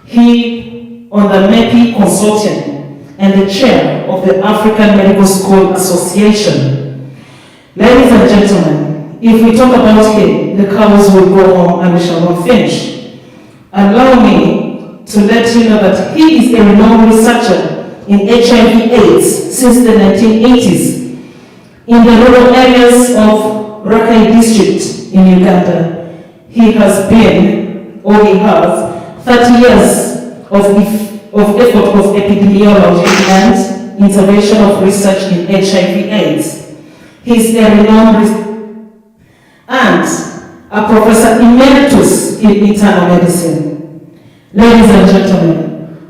He on the MEPI Consortium and the chair of the African Medical School Association. Ladies and gentlemen, if we talk about him, the cows will go home and we shall not finish. Allow me to let you know that he is a renowned researcher in HIV/AIDS since the 1980s in the rural areas of Rakai district in Uganda. He has 30 years of effort of epidemiology and intervention of research in HIV/AIDS. He is a renowned and a professor emeritus in internal medicine. Ladies and gentlemen,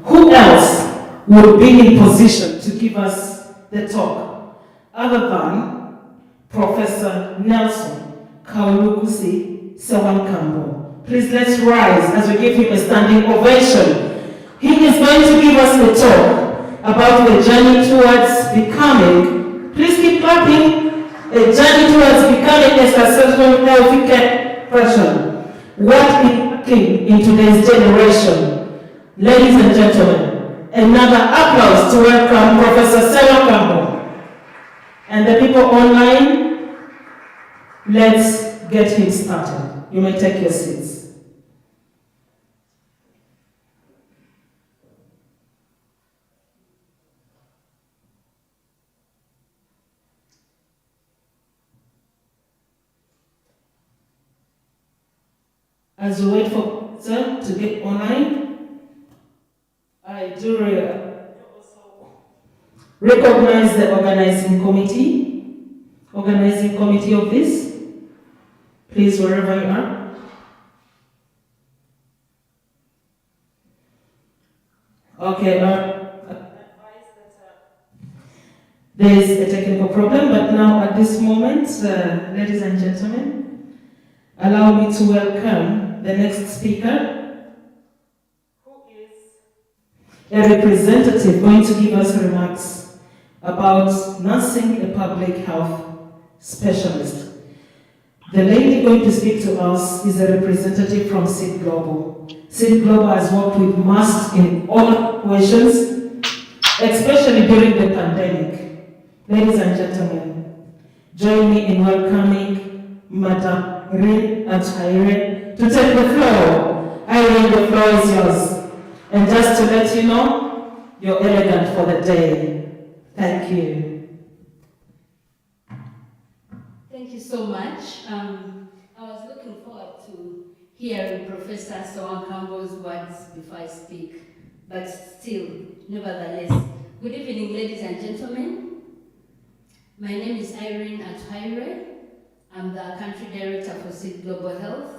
who else would be in position to give us the talk other than Professor Nelson Kaulukusi Sewankambo? Please let's rise as we give him a standing ovation. He is going to give us a talk about the journey towards becoming, please keep clapping, a journey towards becoming a successful healthy care person. What is lacking in today's generation? Ladies and gentlemen, another applause to welcome Professor Sewankambo. And the people online, let's get him started. You may take your seats. As we wait for sir to get online, I do recognize the organizing committee of this. Please, wherever you are. Okay, there is a technical problem, but now at this moment, ladies and gentlemen, allow me to welcome the next speaker, who is a representative going to give us remarks about nursing a public health specialist. The lady going to speak to us is a representative from SID Global. SID Global has worked with masks in all situations, especially during the pandemic. Ladies and gentlemen, join me in welcoming Madam Irene Athaire to take the floor. Irene, the floor is yours. And just to let you know, you're elegant for the day. Thank you. Thank you so much. I was looking forward to hearing Professor Sewankambo's words before I speak, but still, nevertheless. Good evening, ladies and gentlemen. My name is Irene Athaire. I'm the country director for SID Global Health.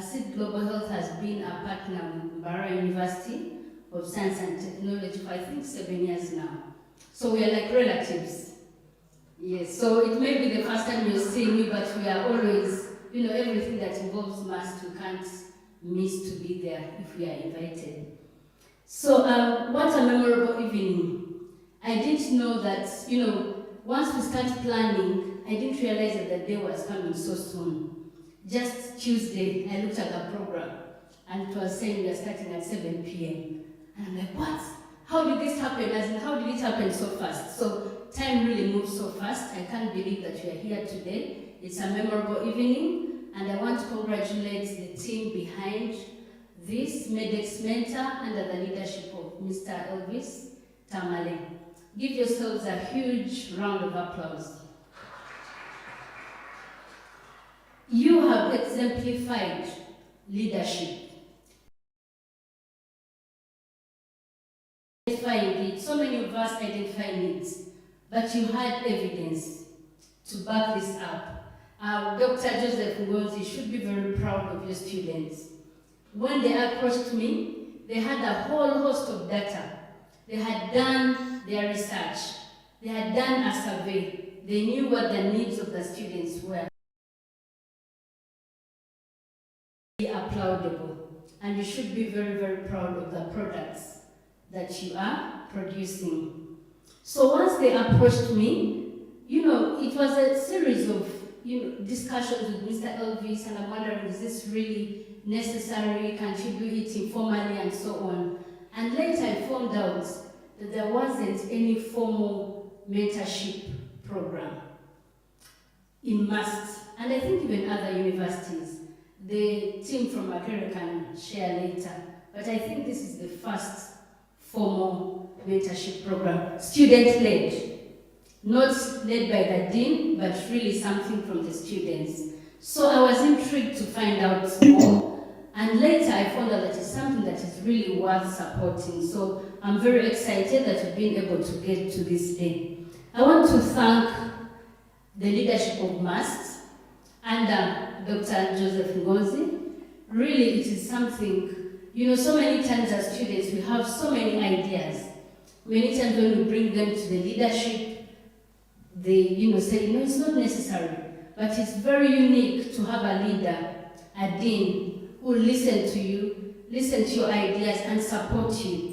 SID Global Health has been a partner with Mbara University of Science and Technology for I think 7 years now. So we are like relatives. Yes, so it may be the first time you're seeing me, but we are always, everything that involves mass, we can't miss to be there if we are invited. So what a memorable evening. I didn't know that, once we start planning, I didn't realize that the day was coming so soon. Just Tuesday, I looked at the program and it was saying we are starting at 7 p.m. And I'm like, what? How did this happen? As in, how did it happen so fast? So time really moves so fast. I can't believe that we are here today. It's a memorable evening, and I want to congratulate the team behind this Medx Mentor under the leadership of Mr. Elvis Tamale. Give yourselves a huge round of applause. You have exemplified leadership. So many of us identify needs, but you had evidence to back this up. Dr. Joseph Ngozi should be very proud of your students. When they approached me, they had a whole host of data. They had done their research. They had done a survey. They knew what the needs of the students were. Applaudable, and you should be very, very proud of the products that you are producing. So once they approached me, it was a series of discussions with Mr. Elvis, and I'm wondering, is this really necessary, can't you do it informally, and so on. And later I found out that there wasn't any formal mentorship program in MUST, and I think even other universities. The team from Progaram can share later, but I think this is the first formal mentorship program, student-led, not led by the dean, but really something from the students. So I was intrigued to find out more, and later I found out that it's something that is really worth supporting. So I'm very excited that we've been able to get to this day. I want to thank the leadership of MUST under Dr. Joseph Ngozi. Really, it is something, so many times as students, we have so many ideas. Many times when we bring them to the leadership, they, say, it's not necessary. But it's very unique to have a leader, a dean, who will listen to you, listen to your ideas, and support you.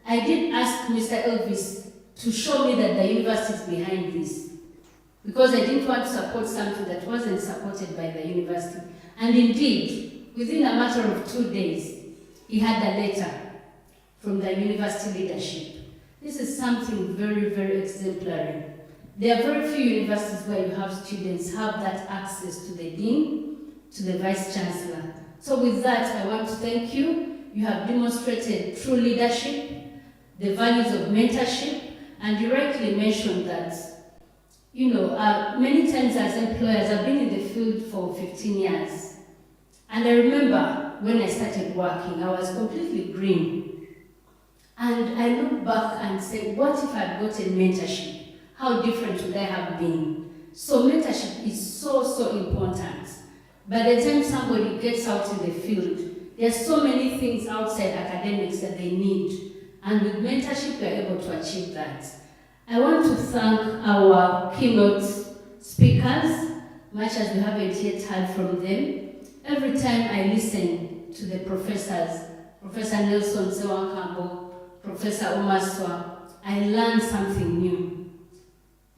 I did ask Mr. Elvis to show me that the university is behind this, because I didn't want to support something that wasn't supported by the university. And indeed, within a matter of 2 days, he had a letter from the university leadership. This is something very, very exemplary. There are very few universities where you have students have that access to the dean, to the vice chancellor. So with that, I want to thank you. You have demonstrated true leadership, the values of mentorship, and you rightly mentioned that many times as employers, I've been in the field for 15 years. And I remember when I started working, I was completely green. And I look back and say, what if I'd gotten mentorship? How different would I have been? So mentorship is so, so important. By the time somebody gets out in the field, there's so many things outside academics that they need. And with mentorship, we're able to achieve that. I want to thank our keynote speakers, much as we haven't yet heard from them. Every time I listen to the professors, Professor Nelson Sewankambo, Professor Omaswa, I learn something new.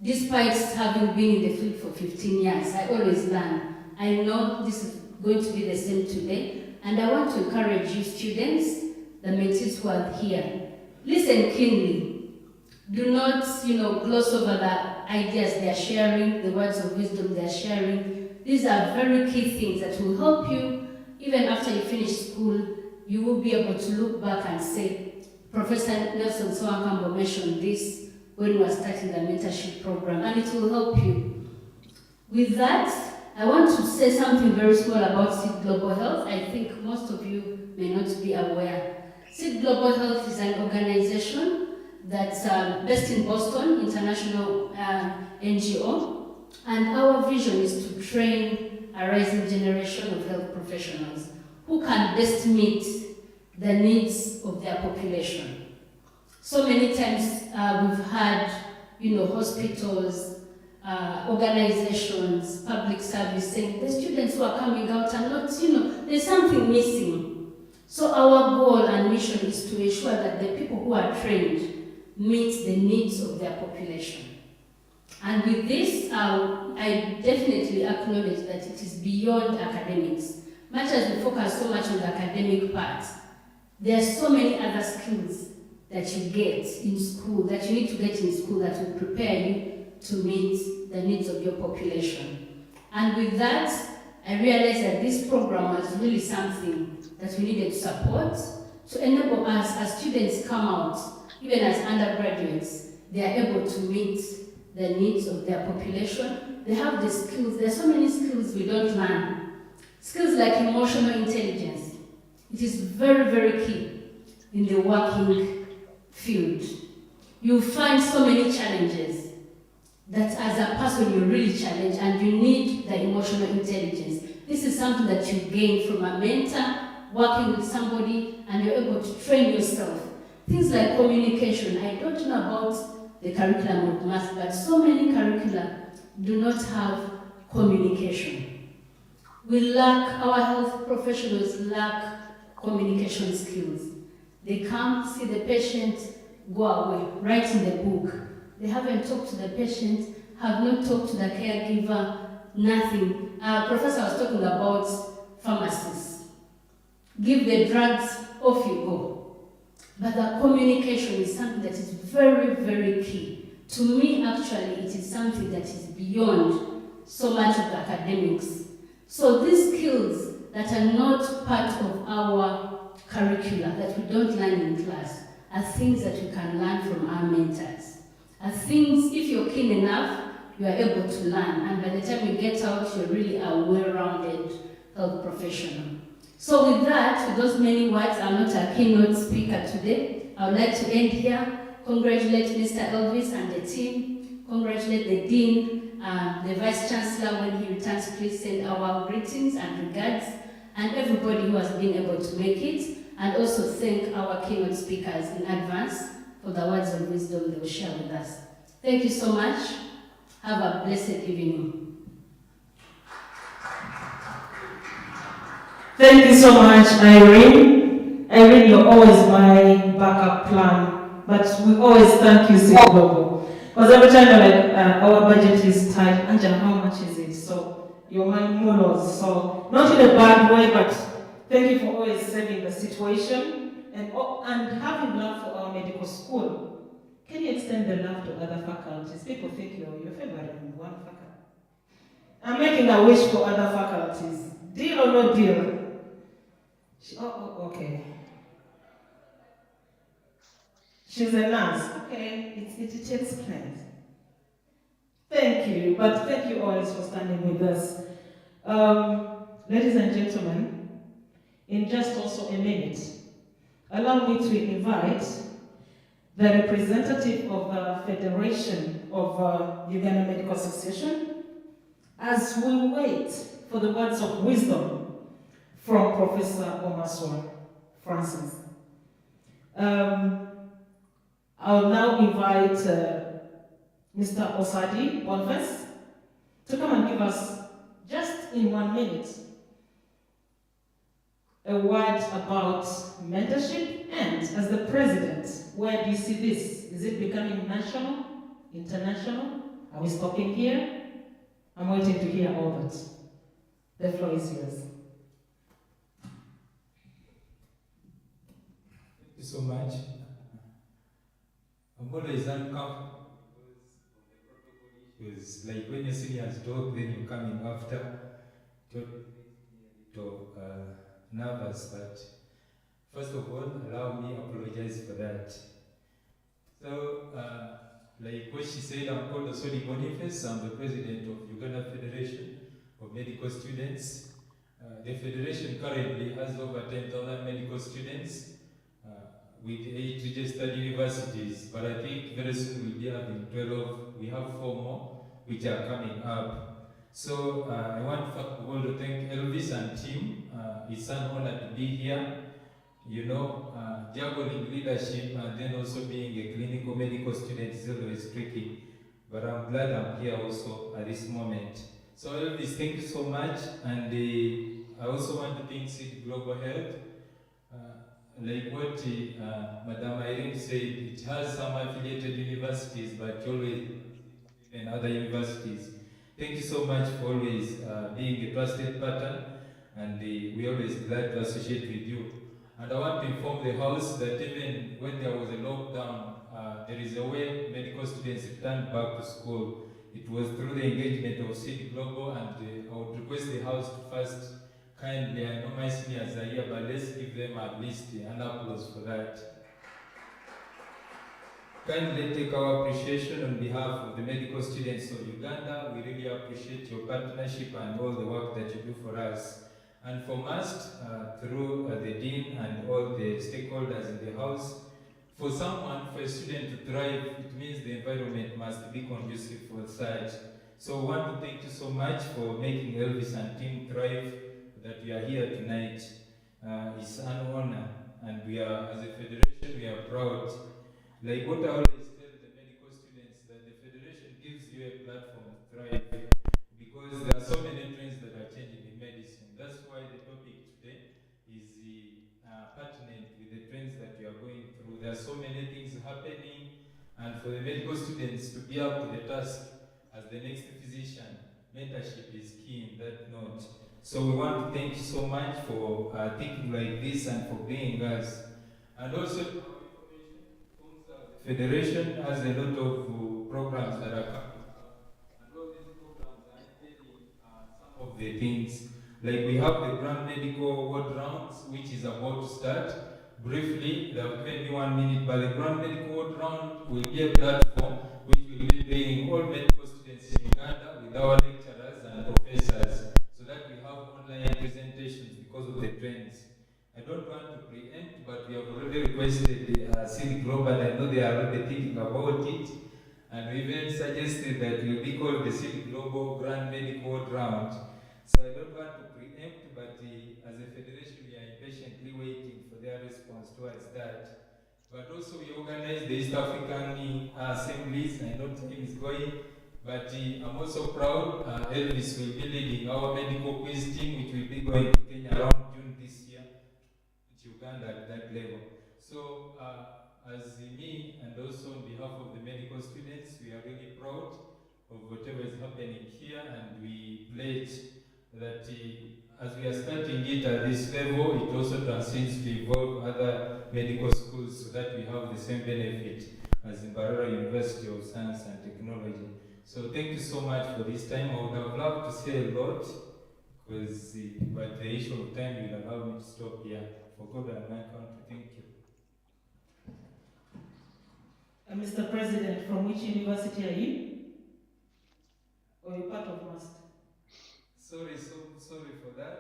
Despite having been in the field for 15 years, I always learn. I know this is going to be the same today, and I want to encourage you students, the mentees who are here, listen keenly. Do not, gloss over the ideas they are sharing, the words of wisdom they are sharing. These are very key things that will help you, even after you finish school, you will be able to look back and say, Professor Nelson Sewankambo mentioned this when we were starting the mentorship program, and it will help you. With that, I want to say something very small about SEED Global Health. I think most of you may not be aware. SEED Global Health is an organization that's based in Boston, international NGO, and our vision is to train a rising generation of health professionals who can best meet the needs of their population. So many times we've had, hospitals, organizations, public service saying the students who are coming out are not, there's something missing. So our goal and mission is to ensure that the people who are trained meet the needs of their population. And with this, I definitely acknowledge that it is beyond academics. Much as we focus so much on the academic part, there are so many other skills that you get in school, that you need to get in school, that will prepare you to meet the needs of your population. And with that, I realized that this program was really something that we needed to support to enable us as students come out, even as undergraduates, they are able to meet the needs of their population. They have the skills. There are so many skills we don't learn. Skills like emotional intelligence. It is very, very key in the working field. You find so many challenges that as a person you're really challenged and you need the emotional intelligence. This is something that you gain from a mentor, working with somebody, and you're able to train yourself. Things like communication. I don't know about the curriculum of math, but so many curricula do not have communication. Our health professionals lack communication skills. They come, see the patient, go away, write in the book. They haven't talked to the patient, have not talked to the caregiver, nothing. Professor was talking about pharmacists. Give the drugs, off you go. But the communication is something that is very, very key. To me, actually, it is something that is beyond so much of the academics. So these skills that are not part of our curricula, that we don't learn in class, are things that we can learn from our mentors. Are things, if you're keen enough, you are able to learn. And by the time you get out, you're really a well-rounded health professional. So with that, with those many words, I'm not a keynote speaker today. I would like to end here. Congratulate Mr. Elvis and the team. Congratulate the Dean, the Vice Chancellor. When he returns, please send our greetings and regards, and everybody who has been able to make it. And also thank our keynote speakers in advance for the words of wisdom they will share with us. Thank you so much. Have a blessed evening. Thank you so much, Irene. Irene, you're always my backup plan, but we always thank you, City Global. Because every time you're like, our budget is tight, Angela, how much is it? So you're my mulos. So not in a bad way, but thank you for always saving the situation and having love for our medical school. Can you extend the love to other faculties? People think you're favoring one faculty. I'm making a wish for other faculties. Deal or no deal? Okay. She's a nurse. Okay, it explains. Thank you, but thank you always for standing with us. Ladies and gentlemen, in just also a minute, allow me to invite the representative of the Federation of Uganda Medical Association as we wait for the words of wisdom from Professor Omaswa Francis. I'll now invite Mr. Osadi Bonfes to come and give us, just in 1 minute, a word about mentorship, and as the president, where do you see this? Is it becoming national, international? Are we stopping here? I'm waiting to hear all that. The floor is yours. Thank you so much. I'm always uncomfortable because of the protocol issues. Like when your seniors talk, then you're coming after. It makes me a little nervous, but first of all, allow me to apologize for that. So, like what she said, I'm called Osodi Boniface. I'm the president of Uganda Federation of Medical Students. The federation currently has over 10,000 medical students with 8 registered universities, but I think very soon we'll be having 12. We have 4 more which are coming up. So I want first of all to thank Elvis and team. It's an honor to be here. You know, juggling leadership and then also being a clinical medical student is always tricky. But I'm glad I'm here also at this moment. So Elvis, thank you so much. And I also want to thank City Global Health. Like what Madam Irene said, it has some affiliated universities, but always in other universities. Thank you so much for always being a trusted partner, and we're always glad to associate with you. And I want to inform the House that even when there was a lockdown, there is a way medical students returned back to school. It was through the engagement of City Global, and I would request the House to first kindly, I know my seniors are here, but let's give them at least an applause for that. Kindly take our appreciation on behalf of the medical students of Uganda. We really appreciate your partnership and all the work that you do for us. And from us, through the Dean and all the stakeholders in the House, for a student to thrive, it means the environment must be conducive for such. So I want to thank you so much for making Elvis and team thrive, that we are here tonight. It's an honor, and we are, as a federation, we are proud. Like what I always tell the medical students, that the federation gives you a platform to thrive, because there are so many trends that are changing in medicine. That's why the topic today is pertinent with the trends that we are going through. There are so many things happening, and for the medical students to be up to the task as the next physician, mentorship is key in that note. So we want to thank you so much for thinking like this and for being us. And also, Federation has a lot of programs that are coming up. And all these programs are actually some of the things. Like we have the Grand Medical Ward Rounds, which is about to start. Briefly, they have given me 1 minute, but the Grand Medical Ward Round will be a platform which will be bringing all medical students in Uganda with our lecturers and professors, so that we have online presentations because of the trends. I don't want to preempt, but we have already requested City Global, and I know they are already thinking about it, and we even suggested that it will be called the City Global Grand Medical Round. So I don't want to preempt, but as a federation, we are impatiently waiting for their response towards that. But also we organize the East African assemblies. I know time is going, but I'm also proud Elvis will be leading our medical quiz team, which will be going to Kenya around June this year, with Uganda at that level. So as me and also on behalf of the medical students, we are really proud of whatever is happening here, and we pledge that as we are starting it at this level, it also transcends to involve other medical schools so that we have the same benefit as in Barara University of Science and Technology. So thank you so much for this time. I would have loved to say a lot, because but the issue of time will allow me to stop here. For God and my country, thank you. Mr. President, from which university are you? Or you're part of MAST? Sorry for that.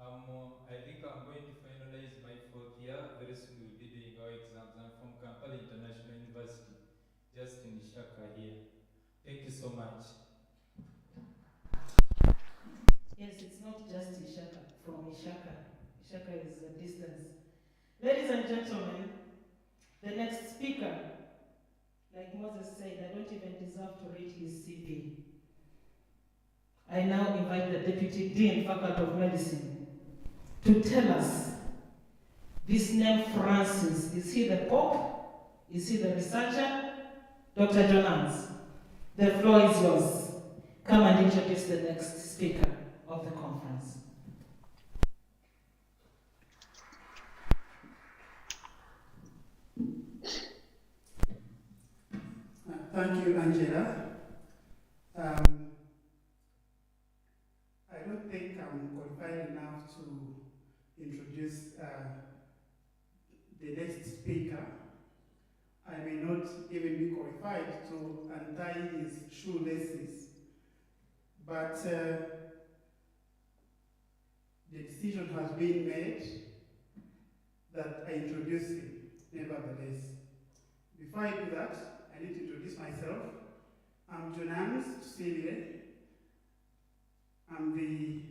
I think I'm going to finalize my 4th year. Very soon we'll be doing our exams. I'm from Kampala International University, just in Ishaka here. Thank you so much. Yes, it's not just Ishaka, from Ishaka. Ishaka is a distance. Ladies and gentlemen, the next speaker, like Moses said, I don't even deserve to read his CV. I now invite the Deputy Dean, Faculty of Medicine, to tell us this name Francis. Is he the Pope? Is he the researcher? Dr. Jonas, the floor is yours. Come and introduce the next speaker of the conference. Thank you, Angela. I don't think I'm qualified enough to introduce the next speaker. I may not even be qualified to untie his shoelaces, but the decision has been made that I introduce him, nevertheless. Before I do that, I need to introduce myself. I'm Jonas Tusibile. I'm the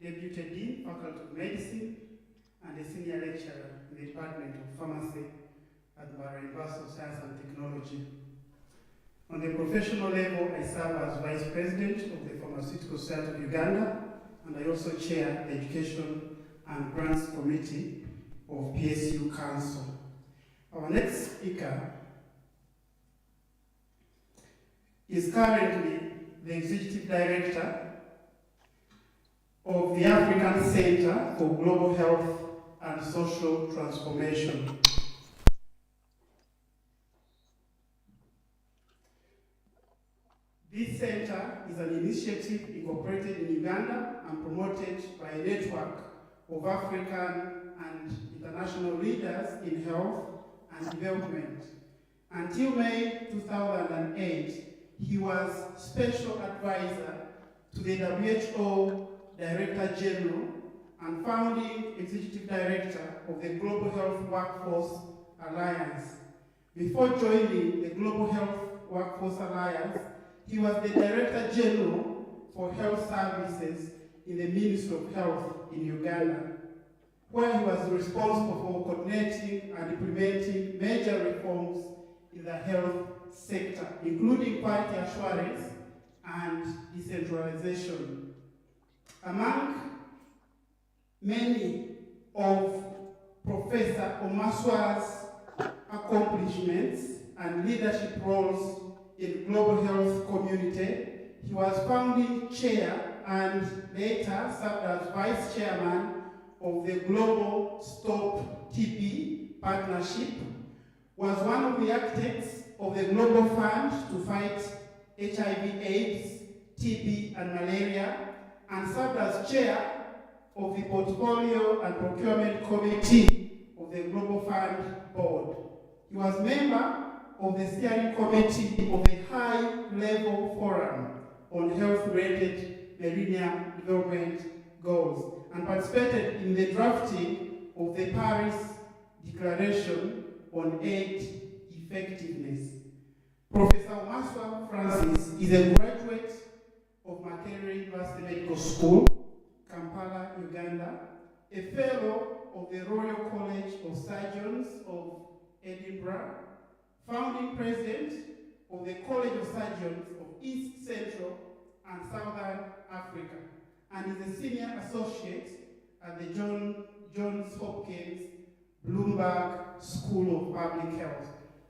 Deputy Dean, Faculty of Medicine, and a Senior Lecturer in the Department of Pharmacy at Barara University of Science and Technology. On the professional level, I serve as Vice President of the Pharmaceutical Society of Uganda, and I also chair the Education and Grants Committee of PSU Council. Our next speaker is currently the Executive Director of the African Center for Global Health and Social Transformation. This center is an initiative incorporated in Uganda and promoted by a network of African and international leaders in health and development. Until May 2008, he was Special Advisor to the WHO Director General and founding Executive Director of the Global Health Workforce Alliance. Before joining the Global Health Workforce Alliance, he was the Director General for Health Services in the Ministry of Health in Uganda, where he was responsible for coordinating and implementing major reforms in the health sector, including quality assurance and decentralization. Among many of Professor Omaswa's accomplishments and leadership roles in global health community, he was founding chair and later served as vice chairman of the Global Stop TB Partnership, was one of the architects of the Global Fund to fight HIV/AIDS, TB, and malaria, and served as chair of the Portfolio and Procurement Committee of the Global Fund Board. He was member of the steering committee of the High-Level Forum on Health-Related Millennium Development Goals and participated in the drafting of the Paris Declaration on Aid Effectiveness. Professor Omaswa Francis is a graduate of Makerere University Medical School, Kampala, Uganda, a fellow of the Royal College of Surgeons of Edinburgh, founding president of the College of Surgeons of East Central and Southern Africa, and is a senior associate at the Johns Hopkins Bloomberg School of Public Health.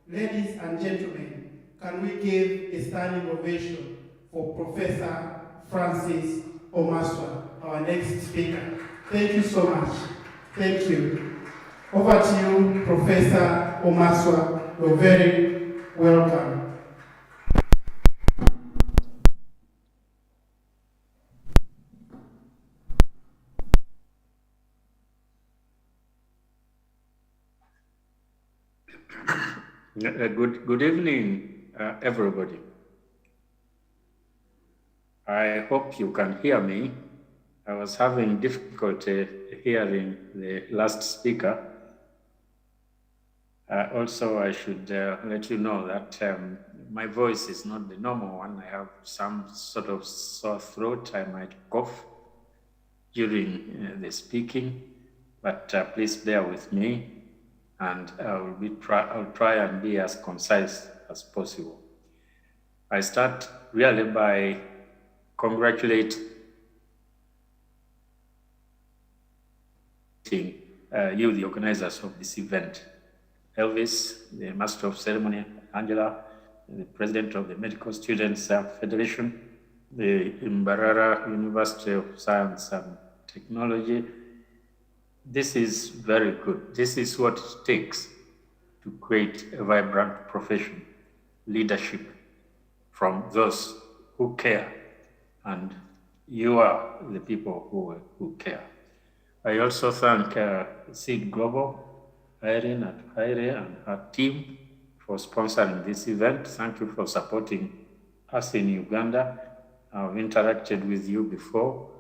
Ladies and gentlemen, can we give a standing ovation for Professor Francis Omaswa, our next speaker? Thank you so much. Thank you. Over to you, Professor Omaswa. You're very welcome. Good evening, everybody. I hope you can hear me. I was having difficulty hearing the last speaker. Also, I should let you know that my voice is not the normal one. I have some sort of sore throat. I might cough during the speaking, but please bear with me, and I'll try and be as concise as possible. I start really by congratulating you, the organizers of this event. Elvis, the Master of Ceremony, Angela, the President of the Medical Students Federation, the Mbarara University of Science and Technology. This is very good. This is what it takes to create a vibrant profession, leadership from those who care, and you are the people who care. I also thank Seed Global, Irene at Haire and her team for sponsoring this event. Thank you for supporting us in Uganda. I've interacted with you before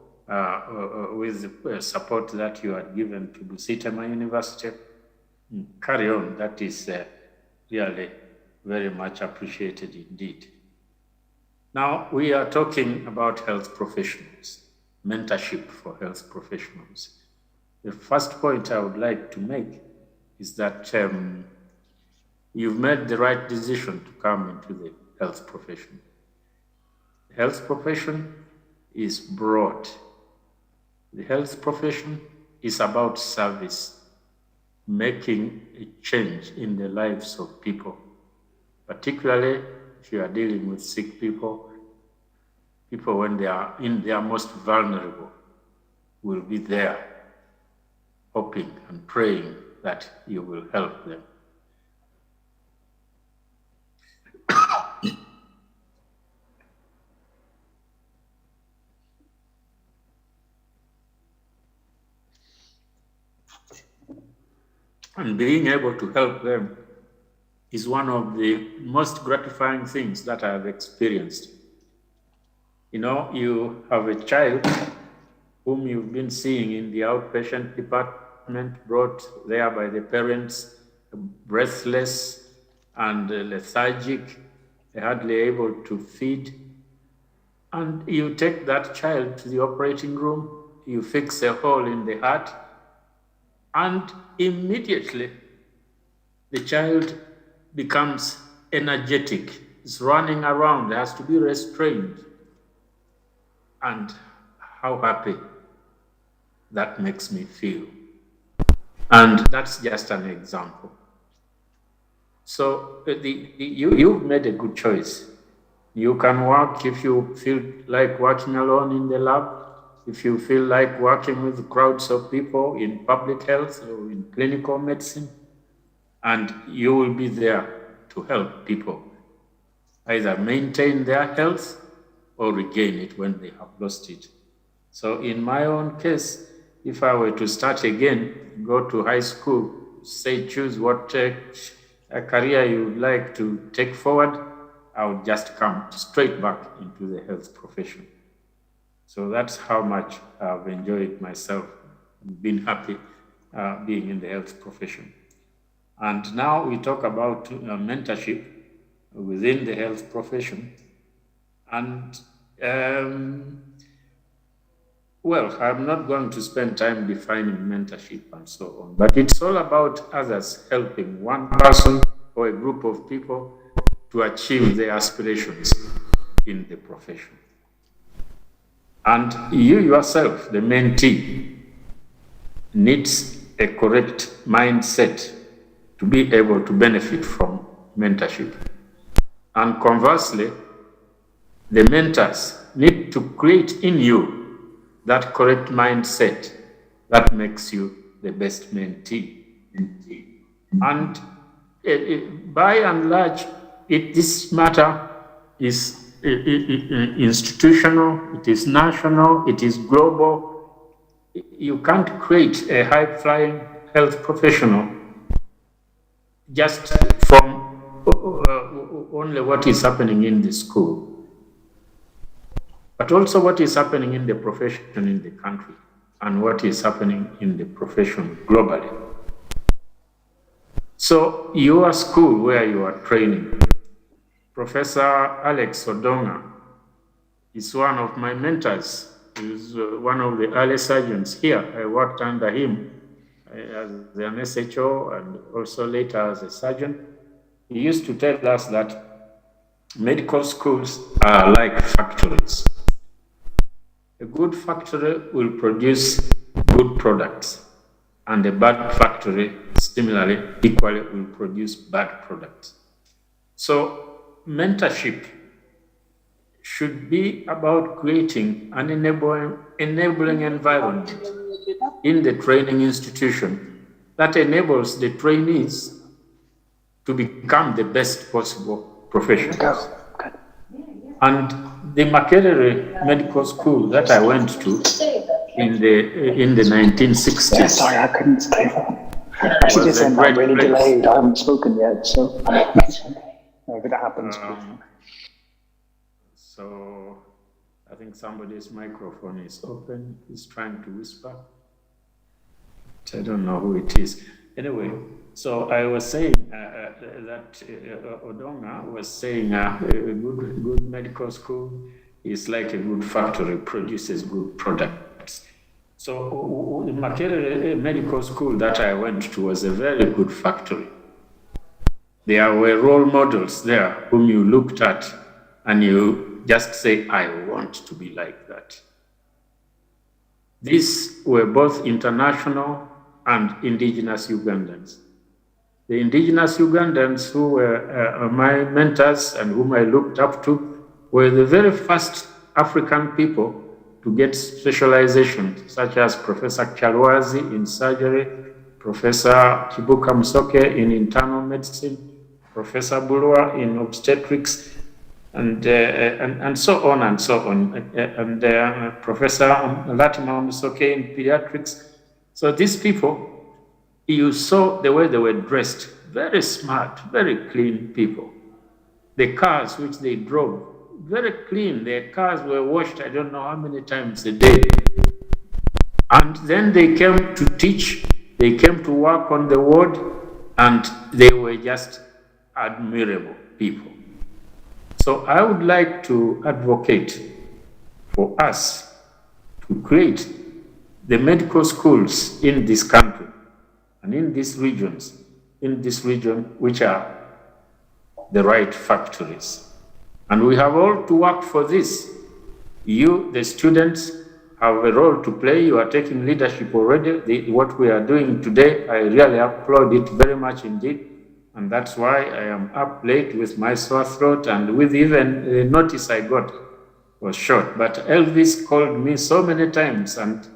with the support that you had given to Busitema University. Carry on, that is really very much appreciated indeed. Now, we are talking about health professionals, mentorship for health professionals. The first point I would like to make is that you've made the right decision to come into the health profession. The health profession is broad. The health profession is about service, making a change in the lives of people, particularly if you are dealing with sick people, people when they are in their most vulnerable will be there, hoping and praying that you will help them. And being able to help them is one of the most gratifying things that I have experienced. You know, you have a child whom you've been seeing in the outpatient department, brought there by the parents, breathless and lethargic, hardly able to feed. And you take that child to the operating room, you fix a hole in the heart, and immediately the child becomes energetic, is running around, has to be restrained. And how happy that makes me feel. And that's just an example. So you've made a good choice. You can work if you feel like working alone in the lab, if you feel like working with crowds of people in public health or in clinical medicine, and you will be there to help people either maintain their health or regain it when they have lost it. So in my own case, if I were to start again, go to high school, say choose what a career you would like to take forward, I would just come straight back into the health profession. So that's how much I've enjoyed myself and been happy being in the health profession. And now we talk about mentorship within the health profession. And well, I'm not going to spend time defining mentorship and so on, but it's all about others helping one person or a group of people to achieve their aspirations in the profession. And you yourself, the mentee, needs a correct mindset to be able to benefit from mentorship. And conversely, the mentors need to create in you that correct mindset that makes you the best mentee. And by and large, this matter is institutional, it is national, it is global. You can't create a high-flying health professional just from only what is happening in the school, but also what is happening in the profession in the country and what is happening in the profession globally. So your school where you are training, Professor Alex Odonga is one of my mentors. He's one of the early surgeons here. I worked under him as an SHO and also later as a surgeon. He used to tell us that medical schools are like factories. A good factory will produce good products, and a bad factory, similarly, equally will produce bad products. So mentorship should be about creating an enabling environment in the training institution that enables the trainees to become the best possible professionals. And the Makerere Medical School that I went to in the 1960s. Yeah, sorry, I couldn't stay for. She just said I'm really delayed. I haven't spoken yet, so no, but that happens. So I think somebody's microphone is open. He's trying to whisper. I don't know who it is. Anyway, so I was saying that Odonga was saying a good medical school is like a good factory, produces good products. So the Makerere Medical School that I went to was a very good factory. There were role models there whom you looked at and you just say, I want to be like that. These were both international and indigenous Ugandans. The indigenous Ugandans who were my mentors and whom I looked up to were the very first African people to get specialization, such as Professor Kyalwazi in surgery, Professor Kibuka Musoke in internal medicine, Professor Bulwa in obstetrics, and so on and so on, and Professor Latima Musoke in pediatrics. So these people, you saw the way they were dressed, very smart, very clean people. The cars which they drove, very clean. Their cars were washed, I don't know how many times a day. And then they came to teach, they came to work on the ward, and they were just admirable people. So I would like to advocate for us to create the medical schools in this country and in these regions, in this region, which are the right factories. And we have all to work for this. You, the students, have a role to play. You are taking leadership already. What we are doing today, I really applaud it very much indeed. And that's why I am up late with my sore throat, and with even the notice I got was short. But Elvis called me so many times, and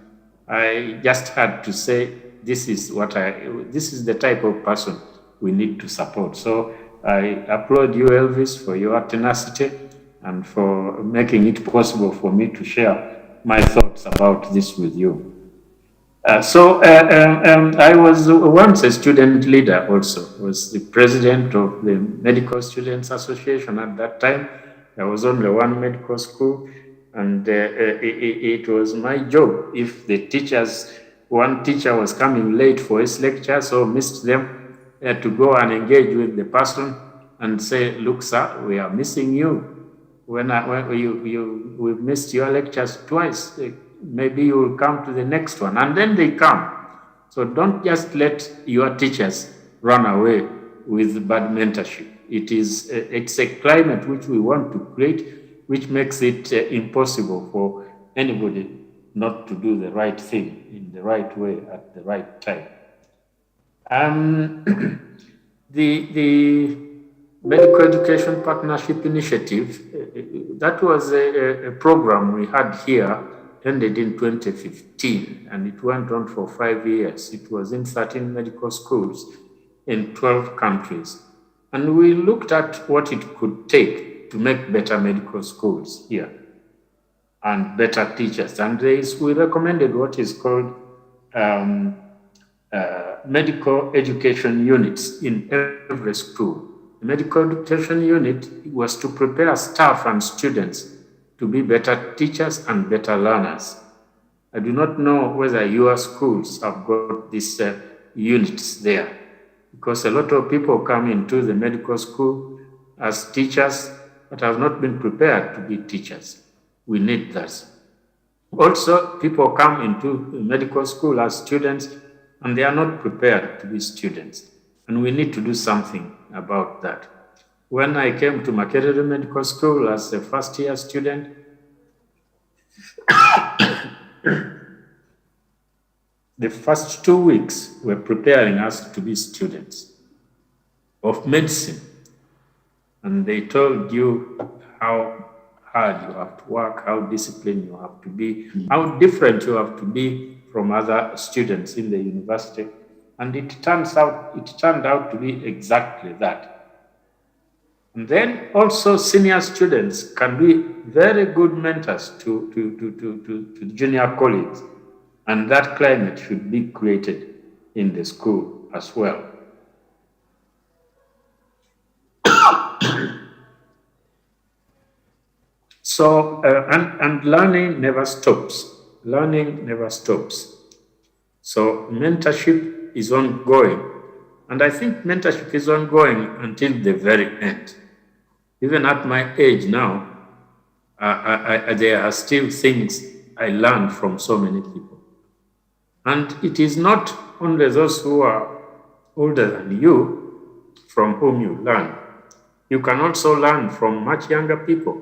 I just had to say, this is the type of person we need to support. So I applaud you, Elvis, for your tenacity and for making it possible for me to share my thoughts about this with you. I was once a student leader also, was the president of the Medical Students Association at that time. There was only one medical school, and it was my job if one teacher was coming late for his lectures or missed them, to go and engage with the person and say, look, sir, we are missing you. We've missed your lectures twice. Maybe you will come to the next one. And then they come. So don't just let your teachers run away with bad mentorship. It's a climate which we want to create, which makes it impossible for anybody not to do the right thing in the right way at the right time. The Medical Education Partnership Initiative, that was a program we had here, ended in 2015, and it went on for 5 years. It was in 13 medical schools in 12 countries. And we looked at what it could take to make better medical schools here and better teachers. And we recommended what is called medical education units in every school. The medical education unit was to prepare staff and students to be better teachers and better learners. I do not know whether your schools have got these units there, because a lot of people come into the medical school as teachers but have not been prepared to be teachers. We need that. Also, people come into medical school as students and they are not prepared to be students. And we need to do something about that. When I came to Makerere Medical School as a first-year student, the first 2 weeks were preparing us to be students of medicine. And they told you how hard you have to work, how disciplined you have to be, how different you have to be from other students in the university. And it turned out to be exactly that. And then also senior students can be very good mentors to junior colleagues. And that climate should be created in the school as well. So, and learning never stops. Learning never stops. So mentorship is ongoing. And I think mentorship is ongoing until the very end. Even at my age now, there are still things I learned from so many people. And it is not only those who are older than you from whom you learn. You can also learn from much younger people.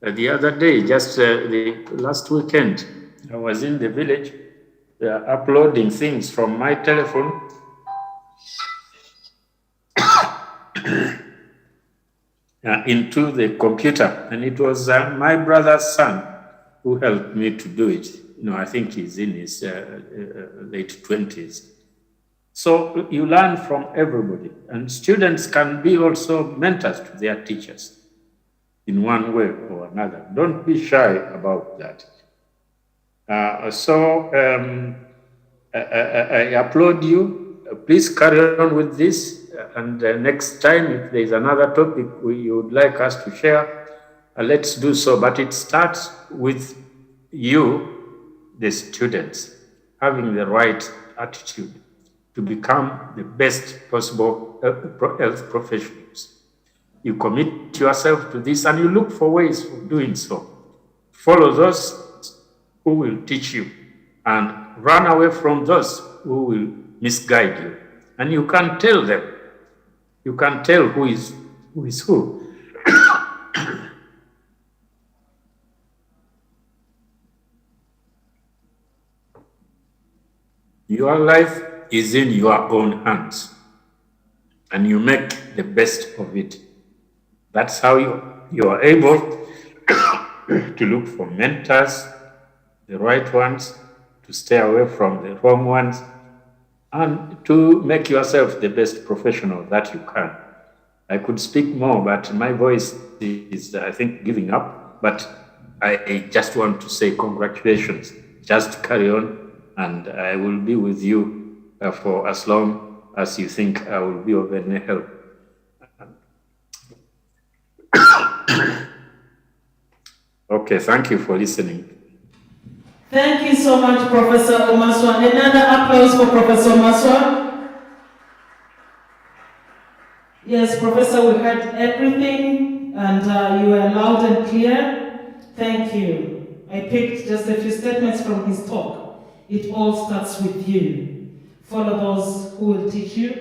The other day, just the last weekend, I was in the village uploading things from my telephone into the computer, and it was my brother's son who helped me to do it. I think he's in his late 20s. So you learn from everybody, and students can be also mentors to their teachers in one way or another. Don't be shy about that. I applaud you. Please carry on with this. And next time, if there is another topic you would like us to share, let's do so. But it starts with you, the students, having the right attitude to become the best possible health professionals. You commit yourself to this and you look for ways of doing so. Follow those who will teach you and run away from those who will misguide you. And you can tell them. You can tell who is who. Your life is in your own hands. and you make the best of it. That's how you are able to look for mentors, the right ones, to stay away from the wrong ones, and to make yourself the best professional that you can. I could speak more, but my voice is, I think, giving up. But I just want to say congratulations. Just carry on, and I will be with you for as long as you think I will be of any help. Okay, thank you for listening. Thank you so much, Professor Omaswa. Another applause for Professor Omaswa. Yes, Professor, we heard everything, and you were loud and clear. Thank you. I picked just a few statements from his talk. It all starts with you. Follow those who will teach you,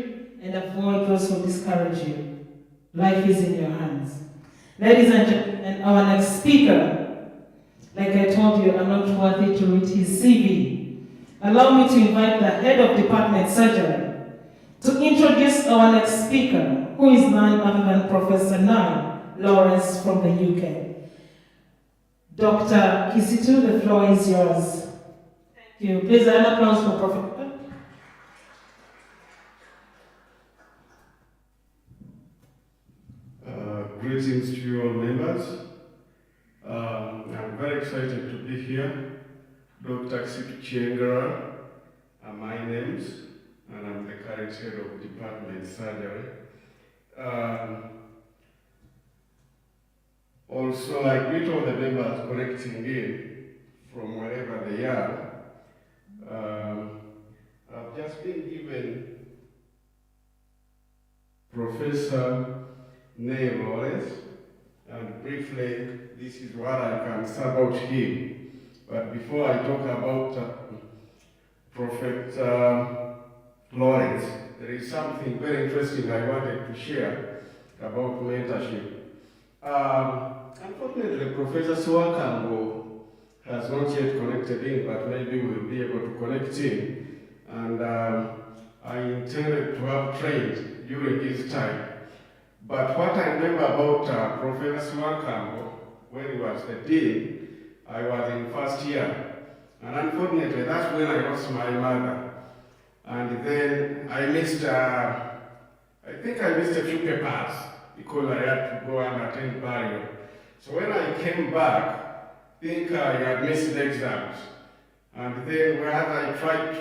and avoid those who discourage you. Life is in your hands. Ladies and gentlemen, our next speaker, like I told you, I'm not worthy to read his CV. Allow me to invite the head of Department Surgery to introduce our next speaker, who is none other than Professor Nye Lawrence from the UK. Dr. Kisitu, the floor is yours. Thank you. Please, an applause for Professor. Greetings to you all members. I'm very excited to be here. Dr. Kisitu Chiengara are my names, and I'm the current head of Department Surgery. Also, I greet all the members connecting in from wherever they are. I've just been given Professor Neil Lawrence, and briefly, this is what I can say about him. But before I talk about Prophet Lawrence, there is something very interesting I wanted to share about mentorship. Unfortunately, Professor Swakambo has not yet connected in, but maybe we'll be able to connect in. And I intended to have trained during his time. But what I remember about Professor Swakambo, when he was the dean, I was in first year. And unfortunately, that's when I lost my mother. And then I missed, I think I missed a few papers because I had to go and attend burial. So when I came back, I think I had missed the exams. And then as I tried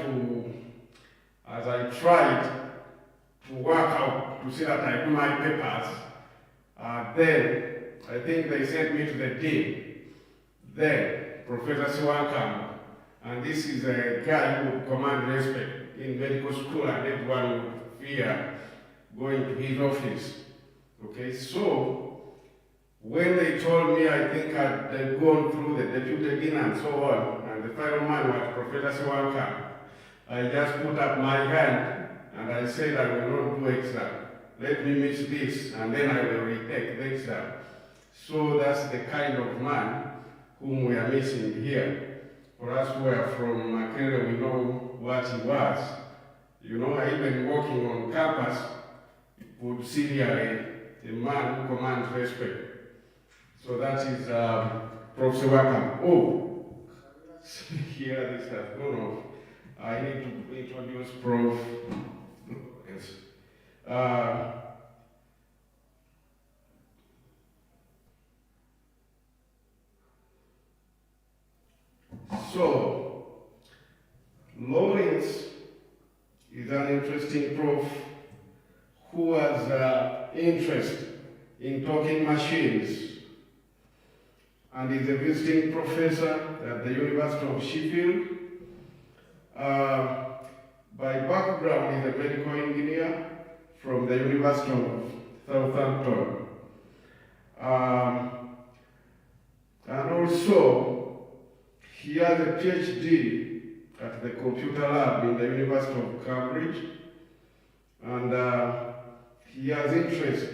to work out to see that I do my papers, then I think they sent me to the dean, then Professor Swankam. And this is a guy who would command respect in medical school, and everyone would fear going to his office. Okay, so when they told me I think I'd gone through the deputy dean and so on, and the final man was Professor Swankam, I just put up my hand and I said I will not do exam. Let me miss this, and then I will retake the exam. So that's the kind of man whom we are missing here. For us who are from Kenya, we know what he was. You know, even walking on campus, would serially a man who commands respect. So that is Professor Wakam. Oh, here this has gone off. I need to introduce Prof. Yes. So, Lawrence is an interesting prof who has interest in talking machines, and is a visiting professor at the University of Sheffield. By background, he's a medical engineer from the University of Southampton. And also, he has a PhD at the computer lab in the University of Cambridge. And he has interest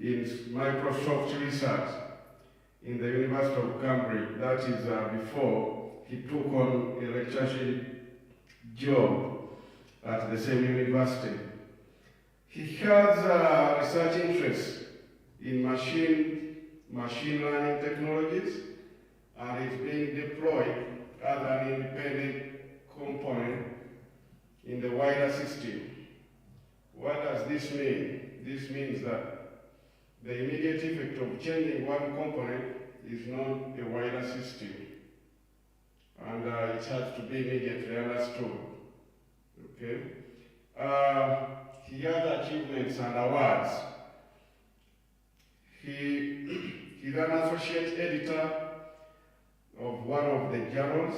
in Microsoft research in the University of Cambridge. That is before he took on a lectureship job at the same university. He has research interests in machine learning technologies, and is being deployed as an independent component in the wider system. What does this mean? This means that the immediate effect of changing one component is not a wider system, and it has to be immediately understood. Okay. He has achievements and awards. He's an associate editor of one of the journals,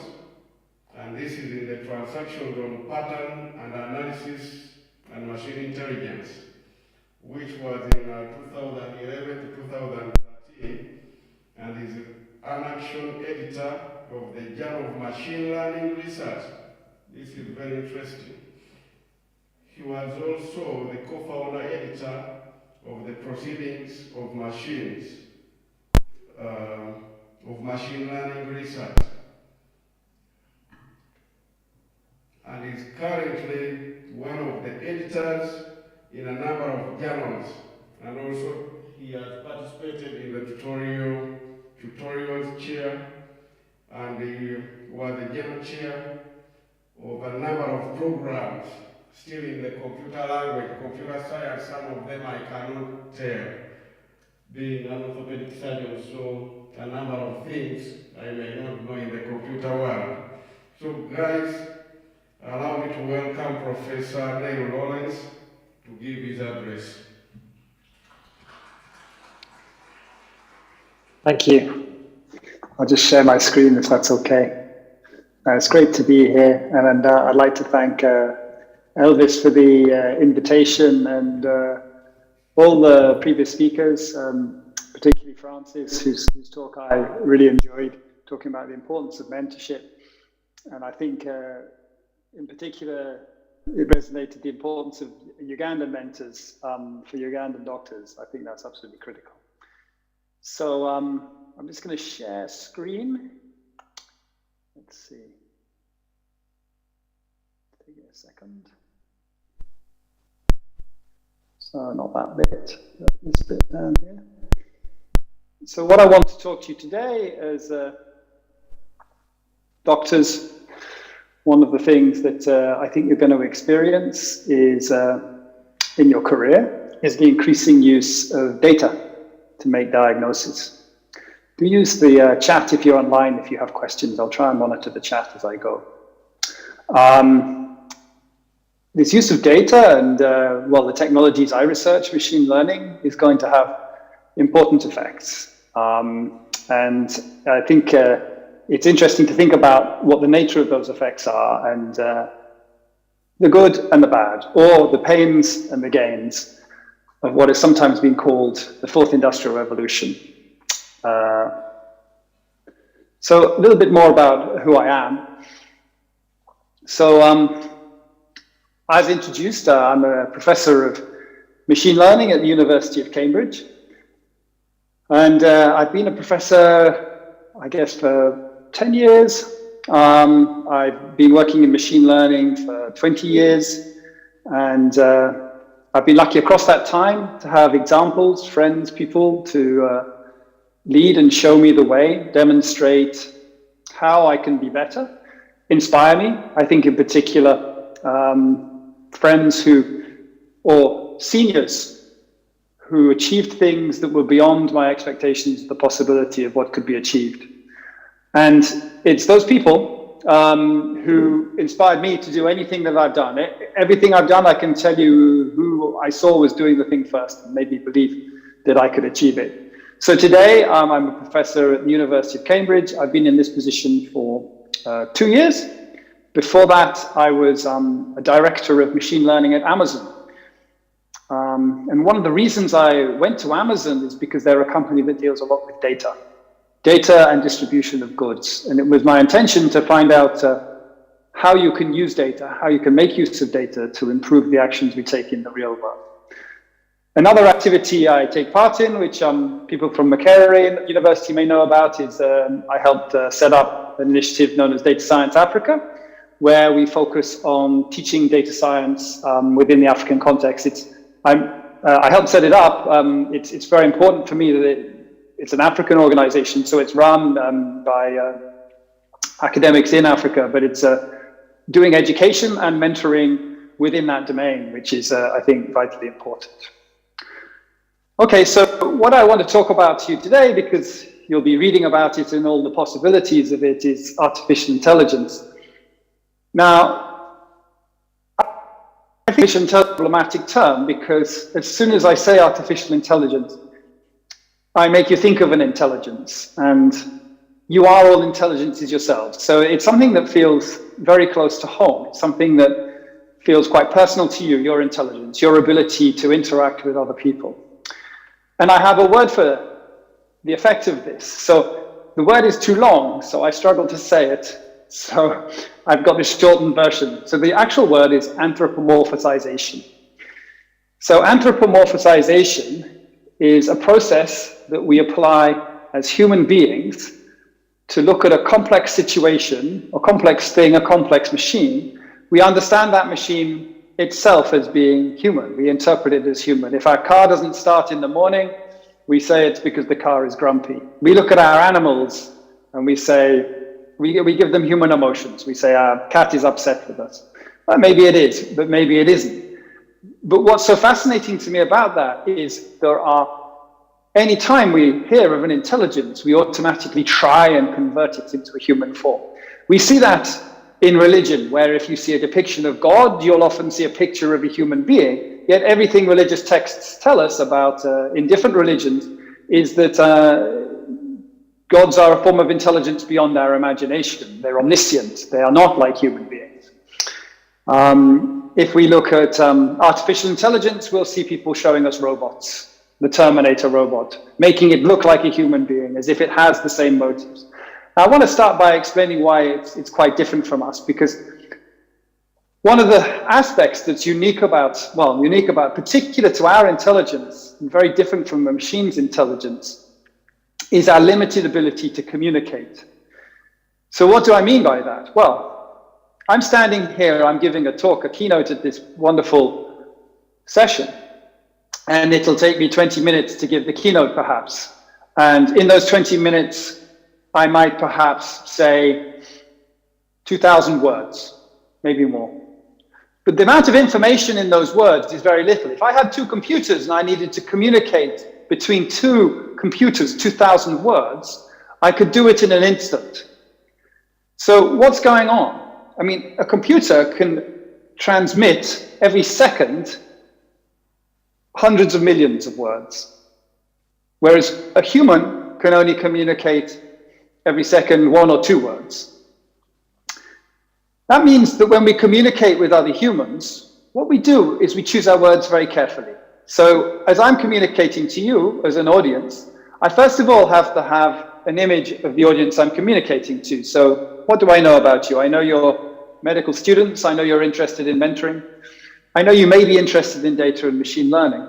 and this is in the transactions on pattern and analysis and machine intelligence, which was in 2011 to 2013, and is an action editor of the Journal of Machine Learning Research. This is very interesting. He was also the co-founder editor of the Proceedings of Machine Learning Research, and is currently one of the editors in a number of journals, and also he has participated in the tutorials chair, and he was the general chair of a number of programs still in the computer language, computer science. Some of them I cannot tell, being an orthopedic surgeon, so a number of things I may not know in the computer world. So guys, allow me to welcome Professor Neil Lawrence to give his address. Thank you. I'll just share my screen if that's okay. It's great to be here, and I'd like to thank Elvis for the invitation, and all the previous speakers, particularly Francis, whose talk I really enjoyed, talking about the importance of mentorship. And I think in particular, it resonated the importance of Ugandan mentors for Ugandan doctors. I think that's absolutely critical. So I'm just going to share screen. Let's see. Take a second. So not that bit, but this bit down here. So what I want to talk to you today is doctors. One of the things that I think you're going to experience is in your career is the increasing use of data to make diagnoses. Do use the chat if you're online, if you have questions. I'll try and monitor the chat as I go. This use of data and, well, the technologies I research, machine learning, is going to have important effects. And I think it's interesting to think about what the nature of those effects are, and the good and the bad, or the pains and the gains of what has sometimes been called the fourth industrial revolution. So a little bit more about who I am. So as introduced, I'm a professor of machine learning at the University of Cambridge. And I've been a professor, I guess, for 10 years. I've been working in machine learning for 20 years. And I've been lucky across that time to have examples, friends, people to lead and show me the way, demonstrate how I can be better, inspire me. I think in particular, friends or seniors who achieved things that were beyond my expectations, the possibility of what could be achieved. And it's those people who inspired me to do anything that I've done. Everything I've done, I can tell you who I saw was doing the thing first and made me believe that I could achieve it. So today, I'm a professor at the University of Cambridge. I've been in this position for 2 years. Before that, I was a director of machine learning at Amazon. And one of the reasons I went to Amazon is because they're a company that deals a lot with data and distribution of goods. And it was my intention to find out how you can use data, how you can make use of data to improve the actions we take in the real world. Another activity I take part in, which people from Makerere University may know about, is I helped set up an initiative known as Data Science Africa, where we focus on teaching data science within the African context. I helped set it up. It's very important for me that it's an African organization, so it's run by academics in Africa, but it's doing education and mentoring within that domain, which is, I think, vitally important. Okay, so what I want to talk about to you today, because you'll be reading about it and all the possibilities of it, is artificial intelligence. Now, artificial intelligence is a problematic term because as soon as I say artificial intelligence, I make you think of an intelligence, and you are all intelligences yourselves. So it's something that feels very close to home. It's something that feels quite personal to you, your intelligence, your ability to interact with other people. And I have a word for the effect of this. So the word is too long, so I struggle to say it. So I've got this shortened version. So the actual word is anthropomorphization. So anthropomorphization is a process that we apply as human beings to look at a complex situation, a complex thing, a complex machine. We understand that machine itself as being human. We interpret it as human. If our car doesn't start in the morning, we say it's because the car is grumpy. We look at our animals and we say, we give them human emotions. We say our cat is upset with us. Well, maybe it is, but maybe it isn't. But what's so fascinating to me about that is any time we hear of an intelligence, we automatically try and convert it into a human form. We see that in religion, where if you see a depiction of God, you'll often see a picture of a human being. Yet everything religious texts tell us about, in different religions, is that gods are a form of intelligence beyond our imagination. They're omniscient. They are not like human beings. If we look at artificial intelligence, we'll see people showing us robots, the Terminator robot, making it look like a human being, as if it has the same motives. Now, I want to start by explaining why it's quite different from us, because one of the aspects that's unique about, particular to our intelligence, and very different from a machine's intelligence, is our limited ability to communicate. So what do I mean by that? Well, I'm standing here, I'm giving a talk, a keynote at this wonderful session, and it'll take me 20 minutes to give the keynote perhaps. And in those 20 minutes, I might perhaps say 2,000 words, maybe more. But the amount of information in those words is very little. If I had two computers and I needed to communicate between two computers 2,000 words, I could do it in an instant. So what's going on? I mean, a computer can transmit every second hundreds of millions of words, whereas a human can only communicate every second 1 or 2 words. That means that when we communicate with other humans, what we do is we choose our words very carefully. So as I'm communicating to you as an audience, I first of all have to have an image of the audience I'm communicating to. So what do I know about you? I know you're medical students. I know you're interested in mentoring. I know you may be interested in data and machine learning.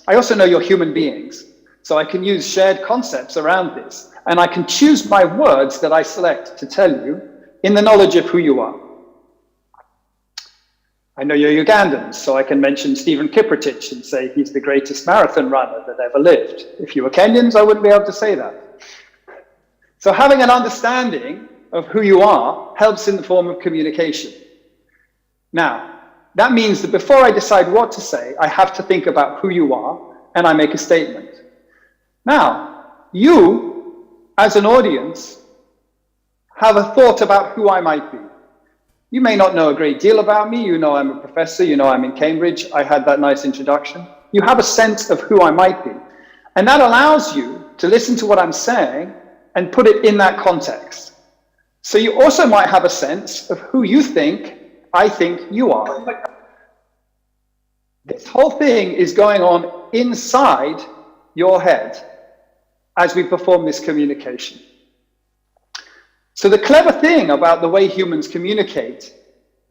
I also know you're human beings. So I can use shared concepts around this. And I can choose my words that I select to tell you in the knowledge of who you are. I know you're Ugandans, so I can mention Stephen Kiprotich and say he's the greatest marathon runner that ever lived. If you were Kenyans, I wouldn't be able to say that. So having an understanding of who you are helps in the form of communication. Now, that means that before I decide what to say, I have to think about who you are, and I make a statement. Now, you, as an audience, have a thought about who I might be. You may not know a great deal about me. You know I'm a professor. You know I'm in Cambridge. I had that nice introduction. You have a sense of who I might be. And that allows you to listen to what I'm saying and put it in that context. So you also might have a sense of who you think I think you are. This whole thing is going on inside your head as we perform this communication. So the clever thing about the way humans communicate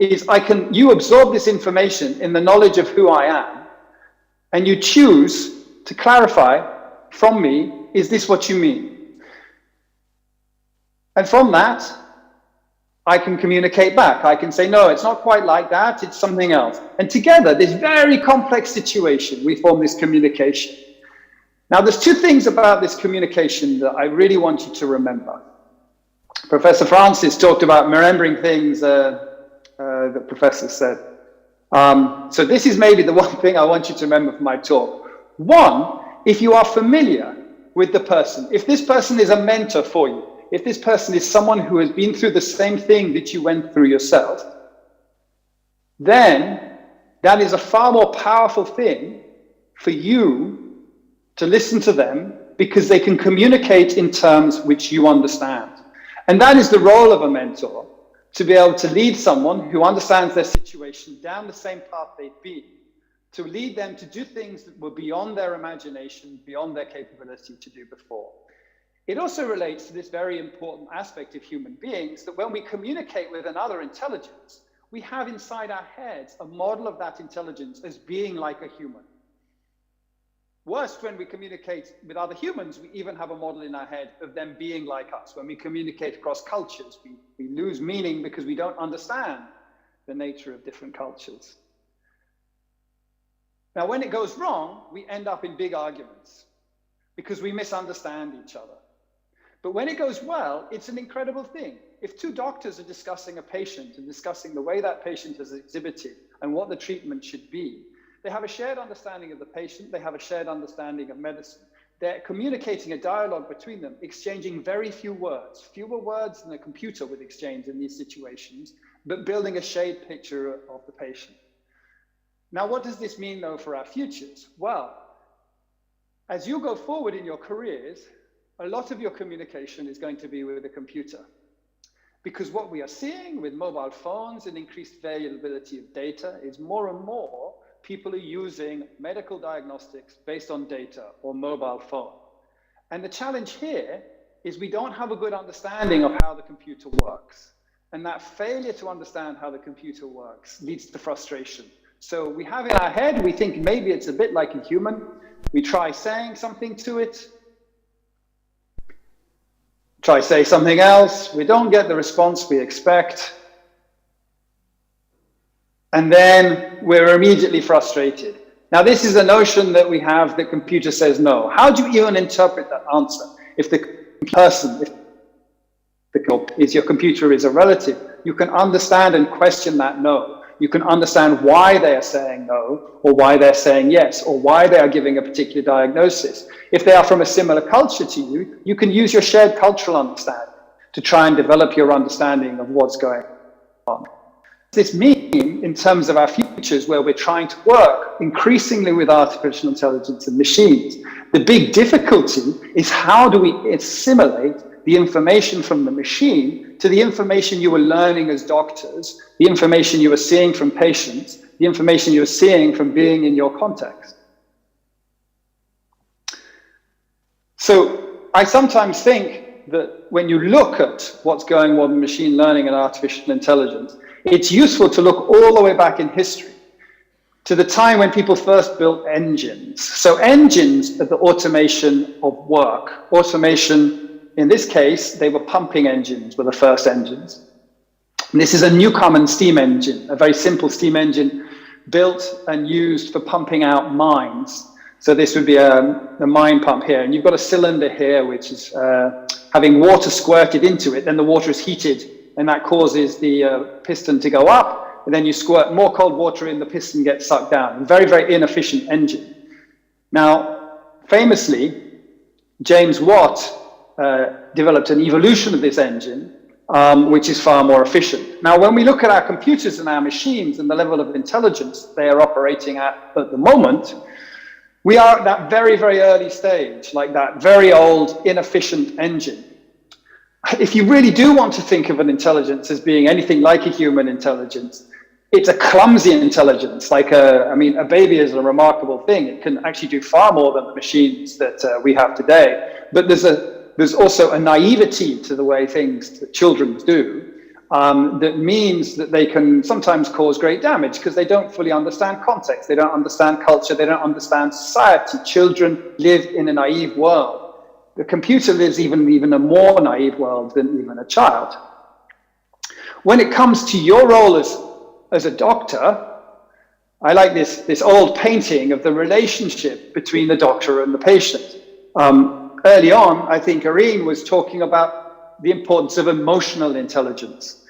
is you absorb this information in the knowledge of who I am, and you choose to clarify from me, is this what you mean? And from that, I can communicate back. I can say, no, it's not quite like that, it's something else. And together, this very complex situation, we form this communication. Now, there's two things about this communication that I really want you to remember. Professor Francis talked about remembering things that Professor said. So this is maybe the one thing I want you to remember from my talk. One, if you are familiar with the person, if this person is a mentor for you, if this person is someone who has been through the same thing that you went through yourself, then that is a far more powerful thing for you to listen to them, because they can communicate in terms which you understand. And that is the role of a mentor, to be able to lead someone who understands their situation down the same path they've been, to lead them to do things that were beyond their imagination, beyond their capability to do before. It also relates to this very important aspect of human beings, that when we communicate with another intelligence, we have inside our heads a model of that intelligence as being like a human. Worst, when we communicate with other humans, we even have a model in our head of them being like us. When we communicate across cultures, we lose meaning because we don't understand the nature of different cultures. Now, when it goes wrong, we end up in big arguments because we misunderstand each other. But when it goes well, it's an incredible thing. If two doctors are discussing a patient and discussing the way that patient has exhibited and what the treatment should be, they have a shared understanding of the patient, they have a shared understanding of medicine. They're communicating a dialogue between them, exchanging very fewer words than a computer would exchange in these situations, but building a shared picture of the patient. Now, what does this mean, though, for our futures? Well, as you go forward in your careers, a lot of your communication is going to be with a computer. Because what we are seeing with mobile phones and increased availability of data is more and more people are using medical diagnostics based on data or mobile phone. And the challenge here is we don't have a good understanding of how the computer works. And that failure to understand how the computer works leads to frustration. So we have in our head, we think maybe it's a bit like a human. We try saying something to it, try say something else, we don't get the response we expect, and then we're immediately frustrated. Now, this is a notion that we have that computer says no. How do you even interpret that answer? If the person, if your computer is a relative, you can understand and question that no. You can understand why they are saying no, or why they're saying yes, or why they are giving a particular diagnosis. If they are from a similar culture to you, you can use your shared cultural understanding to try and develop your understanding of what's going on. This means, in terms of our futures, where we're trying to work increasingly with artificial intelligence and machines, the big difficulty is how do we assimilate the information from the machine to the information you were learning as doctors, the information you were seeing from patients, the information you were seeing from being in your context. So I sometimes think that when you look at what's going on in machine learning and artificial intelligence, it's useful to look all the way back in history to the time when people first built engines. So engines are the automation of work. Automation, in this case, they were pumping engines, were the first engines. And this is a Newcomen steam engine, a very simple steam engine built and used for pumping out mines. So this would be a mine pump here, and you've got a cylinder here which is having water squirted into it, then the water is heated, and that causes the piston to go up, and then you squirt more cold water in, the piston gets sucked down. A very, very inefficient engine. Now, famously, James Watt developed an evolution of this engine, which is far more efficient. Now, when we look at our computers and our machines and the level of intelligence they are operating at the moment, we are at that very, very early stage, like that very old, inefficient engine. If you really do want to think of an intelligence as being anything like a human intelligence, it's a clumsy intelligence. Like a baby is a remarkable thing. It can actually do far more than the machines that we have today. But there's also a naivety to the way things that children do that means that they can sometimes cause great damage because they don't fully understand context. They don't understand culture. They don't understand society. Children live in a naive world. The computer lives even a more naive world than even a child. when it comes to your role as a doctor, I like this old painting of the relationship between the doctor and the patient. Early on, I think Irene was talking about the importance of emotional intelligence,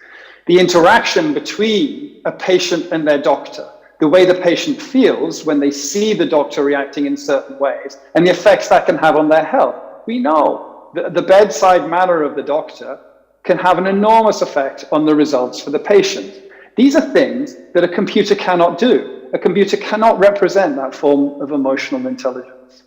the interaction between a patient and their doctor, the way the patient feels when they see the doctor reacting in certain ways, and the effects that can have on their health. We know that the bedside manner of the doctor can have an enormous effect on the results for the patient. These are things that a computer cannot do. A computer cannot represent that form of emotional intelligence.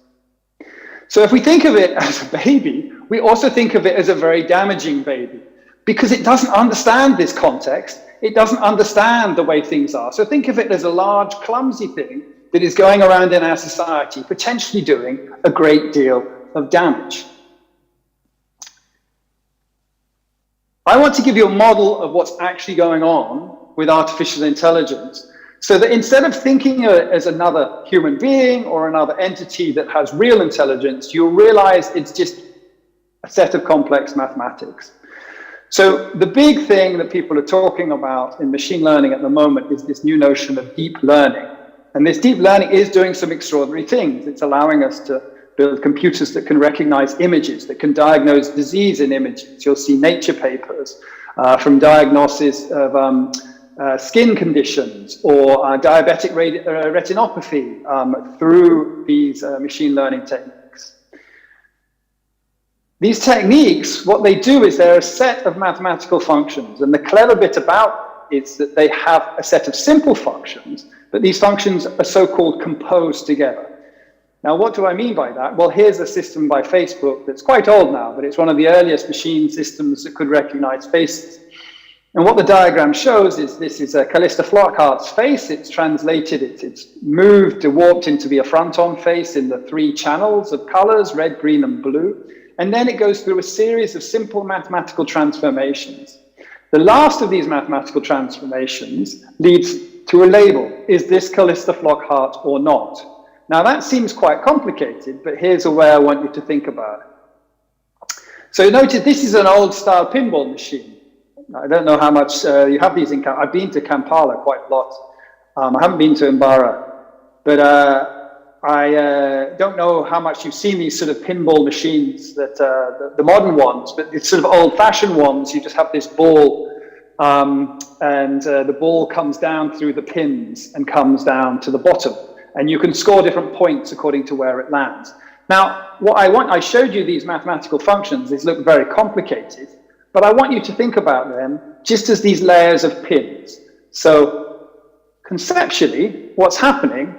So if we think of it as a baby, we also think of it as a very damaging baby, because it doesn't understand this context. It doesn't understand the way things are. So think of it as a large, clumsy thing that is going around in our society, potentially doing a great deal of damage. I want to give you a model of what's actually going on with artificial intelligence, so that instead of thinking of it as another human being or another entity that has real intelligence, you'll realize it's just a set of complex mathematics. So the big thing that people are talking about in machine learning at the moment is this new notion of deep learning. And this deep learning is doing some extraordinary things. It's allowing us to build computers that can recognize images, that can diagnose disease in images. You'll see Nature papers from diagnosis of skin conditions or diabetic retinopathy through these machine learning techniques. These techniques, what they do is they're a set of mathematical functions, and the clever bit about it is that they have a set of simple functions, but these functions are so-called composed together. Now, what do I mean by that? Well, here's a system by Facebook that's quite old now, but it's one of the earliest machine systems that could recognize faces. And what the diagram shows is this is a Callista Flockhart's face. It's translated, it's moved, warped into be a front-on face in the 3 channels of colors, red, green, and blue. And then it goes through a series of simple mathematical transformations. The last of these mathematical transformations leads to a label. Is this Callista Flockhart or not? Now that seems quite complicated, but here's a way I want you to think about it. So notice this is an old style pinball machine. I don't know how much you have these in I've been to Kampala quite a lot. I haven't been to Mbara, but I don't know how much you've seen these sort of pinball machines, that the modern ones, but it's sort of old-fashioned ones. You just have this ball, and the ball comes down through the pins and comes down to the bottom, and you can score different points according to where it lands. Now, what I showed you these mathematical functions. These look very complicated, but I want you to think about them just as these layers of pins. So conceptually, what's happening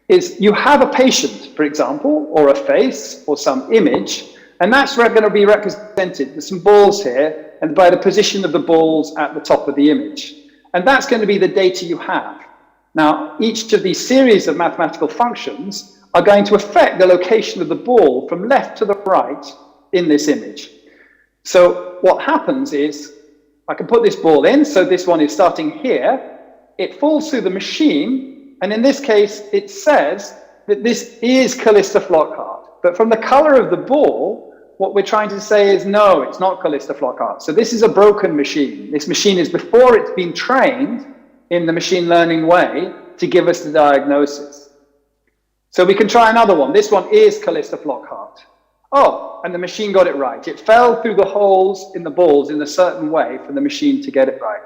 is you have a patient, for example, or a face, or some image, and that's going to be represented with some balls here, and by the position of the balls at the top of the image. And that's going to be the data you have. Now, each of these series of mathematical functions are going to affect the location of the ball from left to the right in this image. So what happens is, I can put this ball in, so this one is starting here, it falls through the machine, and in this case, it says that this is Callista Flockhart. But from the color of the ball, what we're trying to say is, no, it's not Callista Flockhart. So this is a broken machine. This machine is before it's been trained in the machine learning way to give us the diagnosis. So we can try another one. This one is Callista Flockhart. Oh, and the machine got it right. It fell through the holes in the balls in a certain way for the machine to get it right.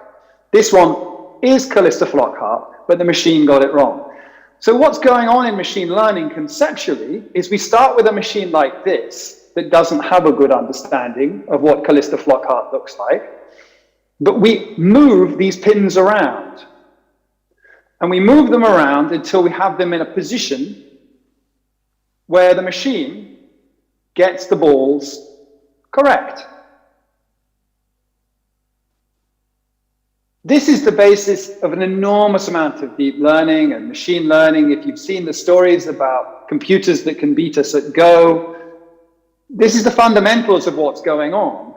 This one is Callista Flockhart, but the machine got it wrong. So what's going on in machine learning conceptually is we start with a machine like this that doesn't have a good understanding of what Callista Flockhart looks like, but we move these pins around. And we move them around until we have them in a position where the machine gets the balls correct. This is the basis of an enormous amount of deep learning and machine learning. If you've seen the stories about computers that can beat us at Go, this is the fundamentals of what's going on.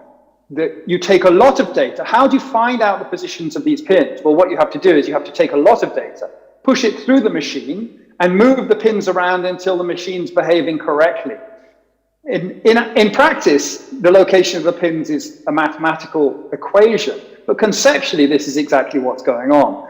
That you take a lot of data. How do you find out the positions of these pins? Well, what you have to do is you have to take a lot of data, push it through the machine, and move the pins around until the machine's behaving correctly. In practice, the location of the pins is a mathematical equation, but conceptually, this is exactly what's going on.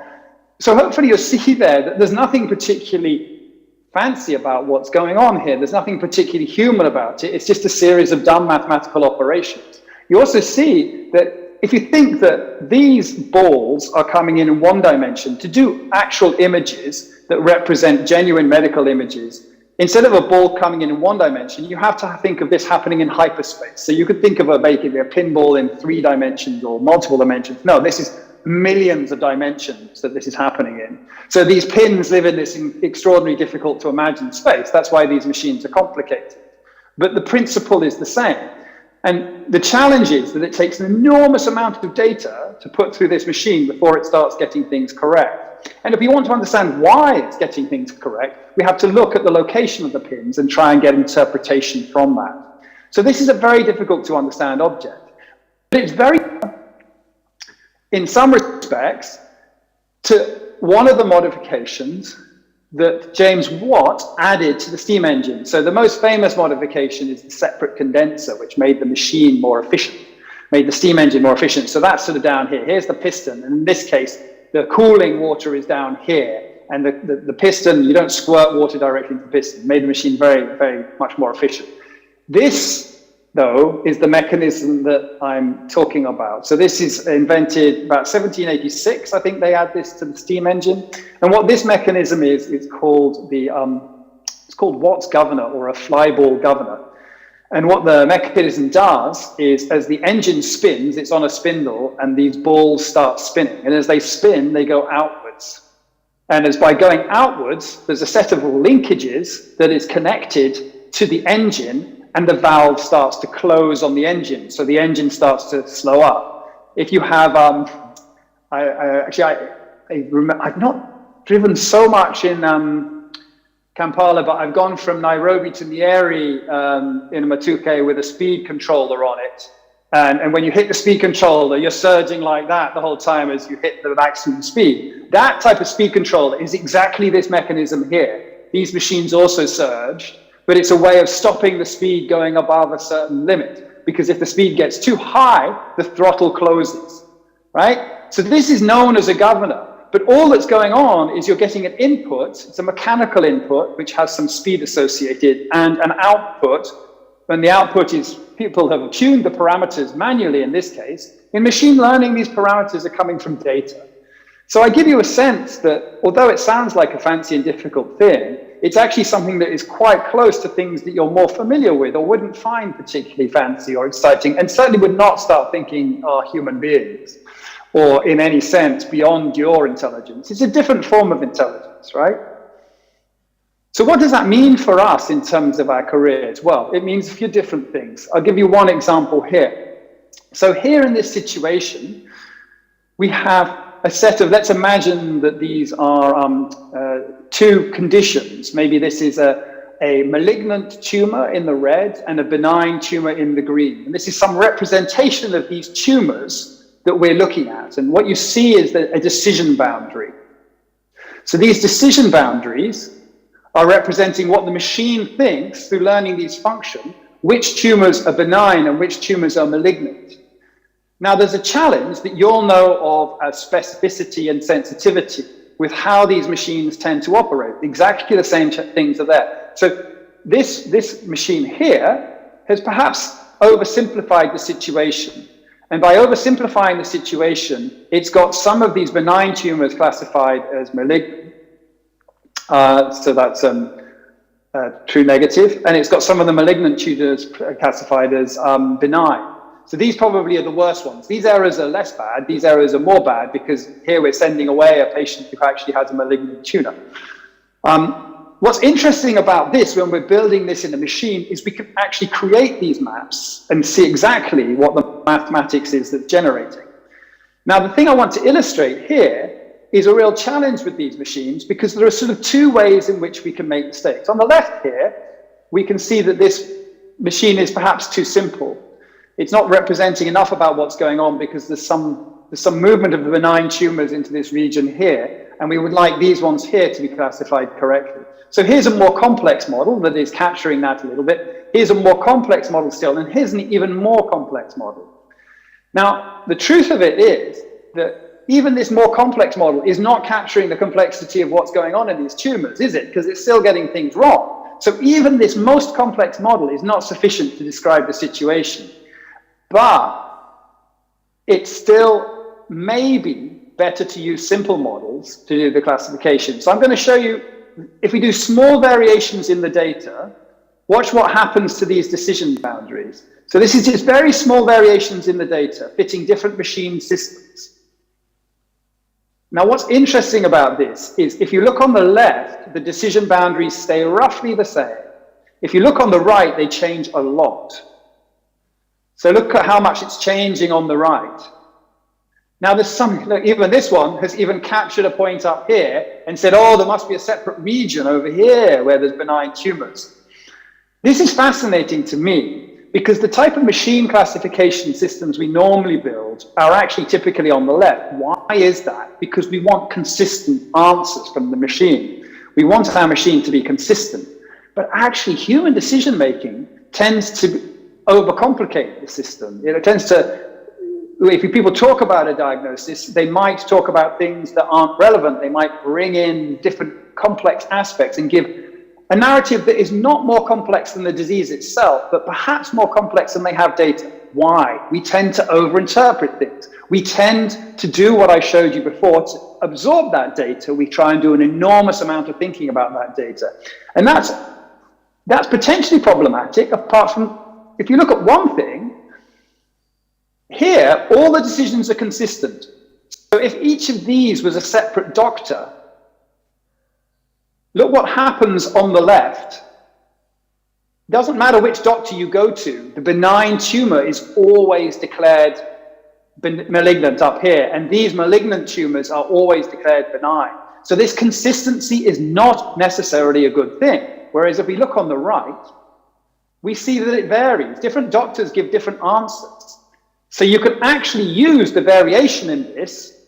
So hopefully you'll see there that there's nothing particularly fancy about what's going on here. There's nothing particularly human about it. It's just a series of dumb mathematical operations. You also see that if you think that these balls are coming in one dimension to do actual images that represent genuine medical images, instead of a ball coming in one dimension, you have to think of this happening in hyperspace. So you could think of basically a pinball in 3 dimensions or multiple dimensions. No, this is millions of dimensions that this is happening in. So these pins live in this extraordinarily difficult to imagine space. That's why these machines are complicated. But the principle is the same. And the challenge is that it takes an enormous amount of data to put through this machine before it starts getting things correct. And if we want to understand why it's getting things correct, we have to look at the location of the pins and try and get interpretation from that. So this is a very difficult to understand object. But it's very, in some respects, to one of the modifications that James Watt added to the steam engine. So the most famous modification is the separate condenser, which made the machine more efficient, made the steam engine more efficient. So that's sort of down here. Here's the piston. And in this case, the cooling water is down here. And the piston, you don't squirt water directly into the piston. It made the machine very, very much more efficient. This, though, is the mechanism that I'm talking about. So this is invented about 1786. I think they add this to the steam engine. And what this mechanism is called it's called Watt's governor, or a flyball governor. And what the mechanism does is, as the engine spins, it's on a spindle, and these balls start spinning. And as they spin, they go outwards. And as by going outwards, there's a set of linkages that is connected to the engine, and the valve starts to close on the engine, so the engine starts to slow up. If you have, I've not driven so much in Kampala, but I've gone from Nairobi to Nyeri in Matuke with a speed controller on it. And when you hit the speed controller, you're surging like that the whole time as you hit the maximum speed. That type of speed controller is exactly this mechanism here. These machines also surge, but it's a way of stopping the speed going above a certain limit, because if the speed gets too high, the throttle closes, right? So this is known as a governor, but all that's going on is you're getting an input. It's a mechanical input, which has some speed associated, and an output. When the output is, people have tuned the parameters manually in this case. In machine learning, these parameters are coming from data. So I give you a sense that although it sounds like a fancy and difficult thing, it's actually something that is quite close to things that you're more familiar with or wouldn't find particularly fancy or exciting, and certainly would not start thinking are human beings or in any sense beyond your intelligence. It's a different form of intelligence, right? So what does that mean for us in terms of our careers? Well, it means a few different things. I'll give you one example here. So here in this situation, we have a set of, let's imagine that these are 2 conditions. Maybe this is a malignant tumor in the red and a benign tumor in the green. And this is some representation of these tumors that we're looking at. And what you see is a decision boundary. So these decision boundaries are representing what the machine thinks through learning these functions, which tumors are benign and which tumors are malignant. Now, there's a challenge that you'll know of as specificity and sensitivity with how these machines tend to operate. Exactly the same things are there. So this machine here has perhaps oversimplified the situation. And by oversimplifying the situation, it's got some of these benign tumors classified as malignant. So that's true negative. And it's got some of the malignant tumors classified as benign. So these probably are the worst ones. These errors are less bad. These errors are more bad because here we're sending away a patient who actually has a malignant tumor. What's interesting about this when we're building this in a machine is we can actually create these maps and see exactly what the mathematics is that's generating. Now, the thing I want to illustrate here is a real challenge with these machines because there are sort of 2 ways in which we can make mistakes. On the left here, we can see that this machine is perhaps too simple. It's not representing enough about what's going on because there's some movement of the benign tumors into this region here, and we would like these ones here to be classified correctly. So here's a more complex model that is capturing that a little bit. here's a more complex model still, and here's an even more complex model. Now, the truth of it is that even this more complex model is not capturing the complexity of what's going on in these tumors, is it? Because it's still getting things wrong. So even this most complex model is not sufficient to describe the situation. But it's still maybe better to use simple models to do the classification. So I'm going to show you, if we do small variations in the data, watch what happens to these decision boundaries. So this is just very small variations in the data, fitting different machine systems. Now, what's interesting about this is if you look on the left, the decision boundaries stay roughly the same. If you look on the right, they change a lot. So look at how much it's changing on the right. Now there's some, look, even this one has even captured a point up here and said, oh, there must be a separate region over here where there's benign tumors. This is fascinating to me because the type of machine classification systems we normally build are actually typically on the left. Why is that? Because we want consistent answers from the machine. We want our machine to be consistent. But actually human decision-making tends to overcomplicate the system. It tends to, if people talk about a diagnosis, they might talk about things that aren't relevant. They might bring in different complex aspects and give a narrative that is not more complex than the disease itself, but perhaps more complex than they have data. Why? We tend to overinterpret things. We tend to do what I showed you before, to absorb that data. We try and do an enormous amount of thinking about that data. And that's potentially problematic, apart from, if you look at one thing, here, all the decisions are consistent. So if each of these was a separate doctor, look what happens on the left. It doesn't matter which doctor you go to, the benign tumor is always declared malignant up here, and these malignant tumors are always declared benign. So this consistency is not necessarily a good thing. Whereas if we look on the right, we see that it varies. Different doctors give different answers. So you can actually use the variation in this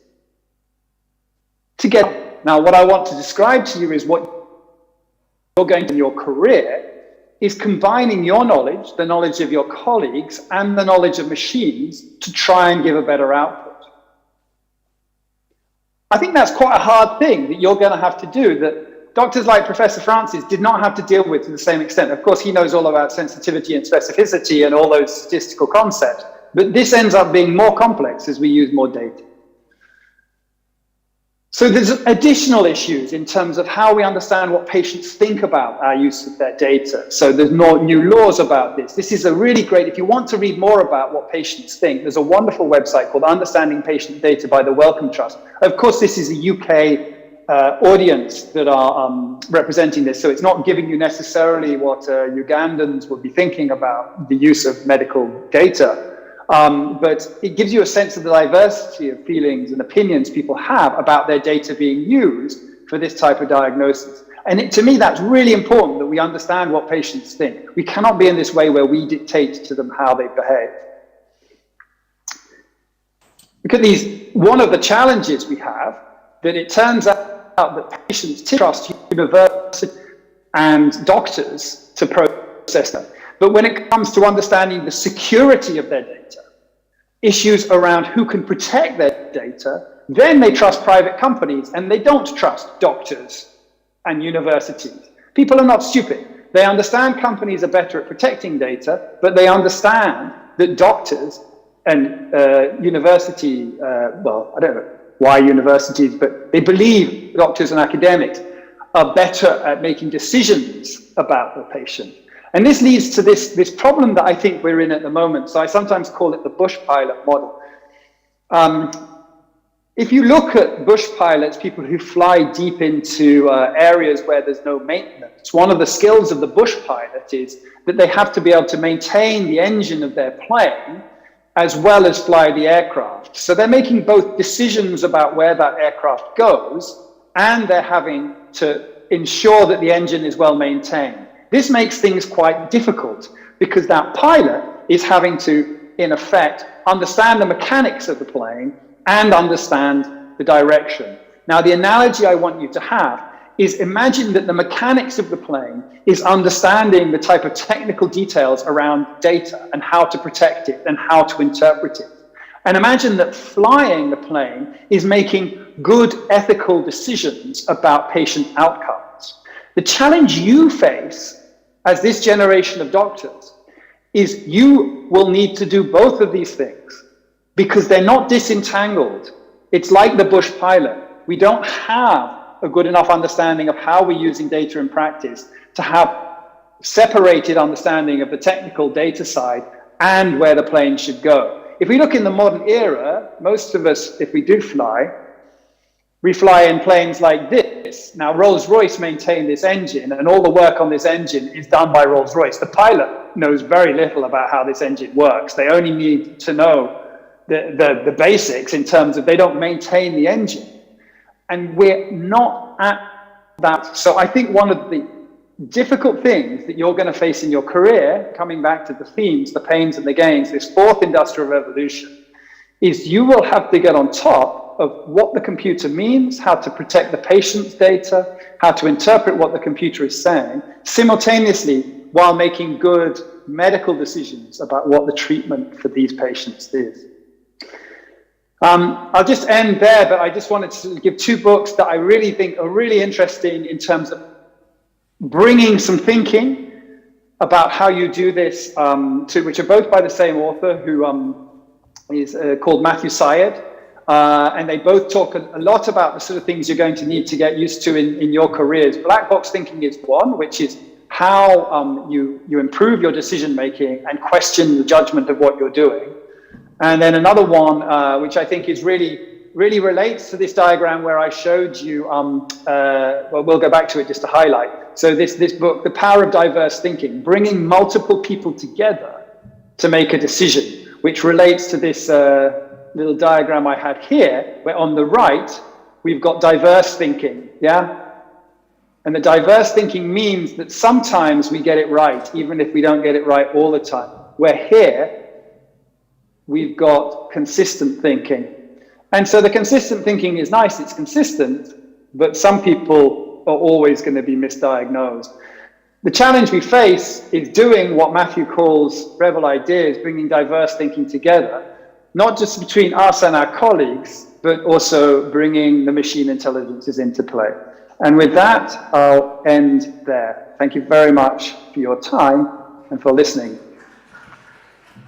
to get. Now, what I want to describe to you is what you're going to in your career is combining your knowledge, the knowledge of your colleagues, and the knowledge of machines to try and give a better output. I think that's quite a hard thing that you're going to have to do, that doctors like Professor Francis did not have to deal with to the same extent. Of course, he knows all about sensitivity and specificity and all those statistical concepts, but this ends up being more complex as we use more data. So there's additional issues in terms of how we understand what patients think about our use of their data. So there's no new laws about this. This is a really great, if you want to read more about what patients think, there's a wonderful website called Understanding Patient Data by the Wellcome Trust. Of course, this is a UK audience that are representing this, so it's not giving you necessarily what Ugandans would be thinking about the use of medical data. But it gives you a sense of the diversity of feelings and opinions people have about their data being used for this type of diagnosis. And to me, that's really important that we understand what patients think. We cannot be in this way where we dictate to them how they behave. Look at these. One of the challenges we have, that it turns out that patients trust universities and doctors to process them. But when it comes to understanding the security of their data, issues around who can protect their data, then they trust private companies and they don't trust doctors and universities. People are not stupid. They understand companies are better at protecting data, but they understand that doctors and university, well, I don't know why universities, but they believe doctors and academics are better at making decisions about the patient. And this leads to this problem that I think we're in at the moment. So I sometimes call it the bush pilot model. If you look at bush pilots, people who fly deep into areas where there's no maintenance, one of the skills of the bush pilot is that they have to be able to maintain the engine of their plane as well as fly the aircraft. So they're making both decisions about where that aircraft goes, and they're having to ensure that the engine is well maintained. This makes things quite difficult because that pilot is having to, in effect, understand the mechanics of the plane and understand the direction. Now, the analogy I want you to have is imagine that the mechanics of the plane is understanding the type of technical details around data and how to protect it and how to interpret it. And imagine that flying the plane is making good ethical decisions about patient outcomes. The challenge you face as this generation of doctors is you will need to do both of these things because they're not disentangled. It's like the Bush pilot. We don't have a good enough understanding of how we're using data in practice to have separated understanding of the technical data side and where the plane should go. If we look in the modern era, most of us, if we do fly, we fly in planes like this. Now, Rolls-Royce maintain this engine, and all the work on this engine is done by Rolls-Royce. The pilot knows very little about how this engine works. They only need to know the basics in terms of they don't maintain the engine. And we're not at that. So I think one of the difficult things that you're going to face in your career, coming back to the themes, the pains and the gains, this fourth industrial revolution, is you will have to get on top of what the computer means, how to protect the patient's data, how to interpret what the computer is saying, simultaneously while making good medical decisions about what the treatment for these patients is. I'll just end there, but I just wanted to give two books that I really think are really interesting in terms of bringing some thinking about how you do this, which are both by the same author, who is called Matthew Syed, and they both talk a lot about the sort of things you're going to need to get used to in your careers. Black box thinking is one, which is how you improve your decision making and question the judgment of what you're doing. And then another one, which I think is really relates to this diagram where I showed you, well, we'll go back to it just to highlight. So this book, The Power of Diverse Thinking, bringing multiple people together to make a decision, which relates to this little diagram I had here, where on the right, we've got diverse thinking, yeah? And the diverse thinking means that sometimes we get it right, even if we don't get it right all the time. Where here, we've got consistent thinking. And so the consistent thinking is nice, it's consistent, but some people are always going to be misdiagnosed. The challenge we face is doing what Matthew calls rebel ideas, bringing diverse thinking together, not just between us and our colleagues, but also bringing the machine intelligences into play. And with that, I'll end there. Thank you very much for your time and for listening.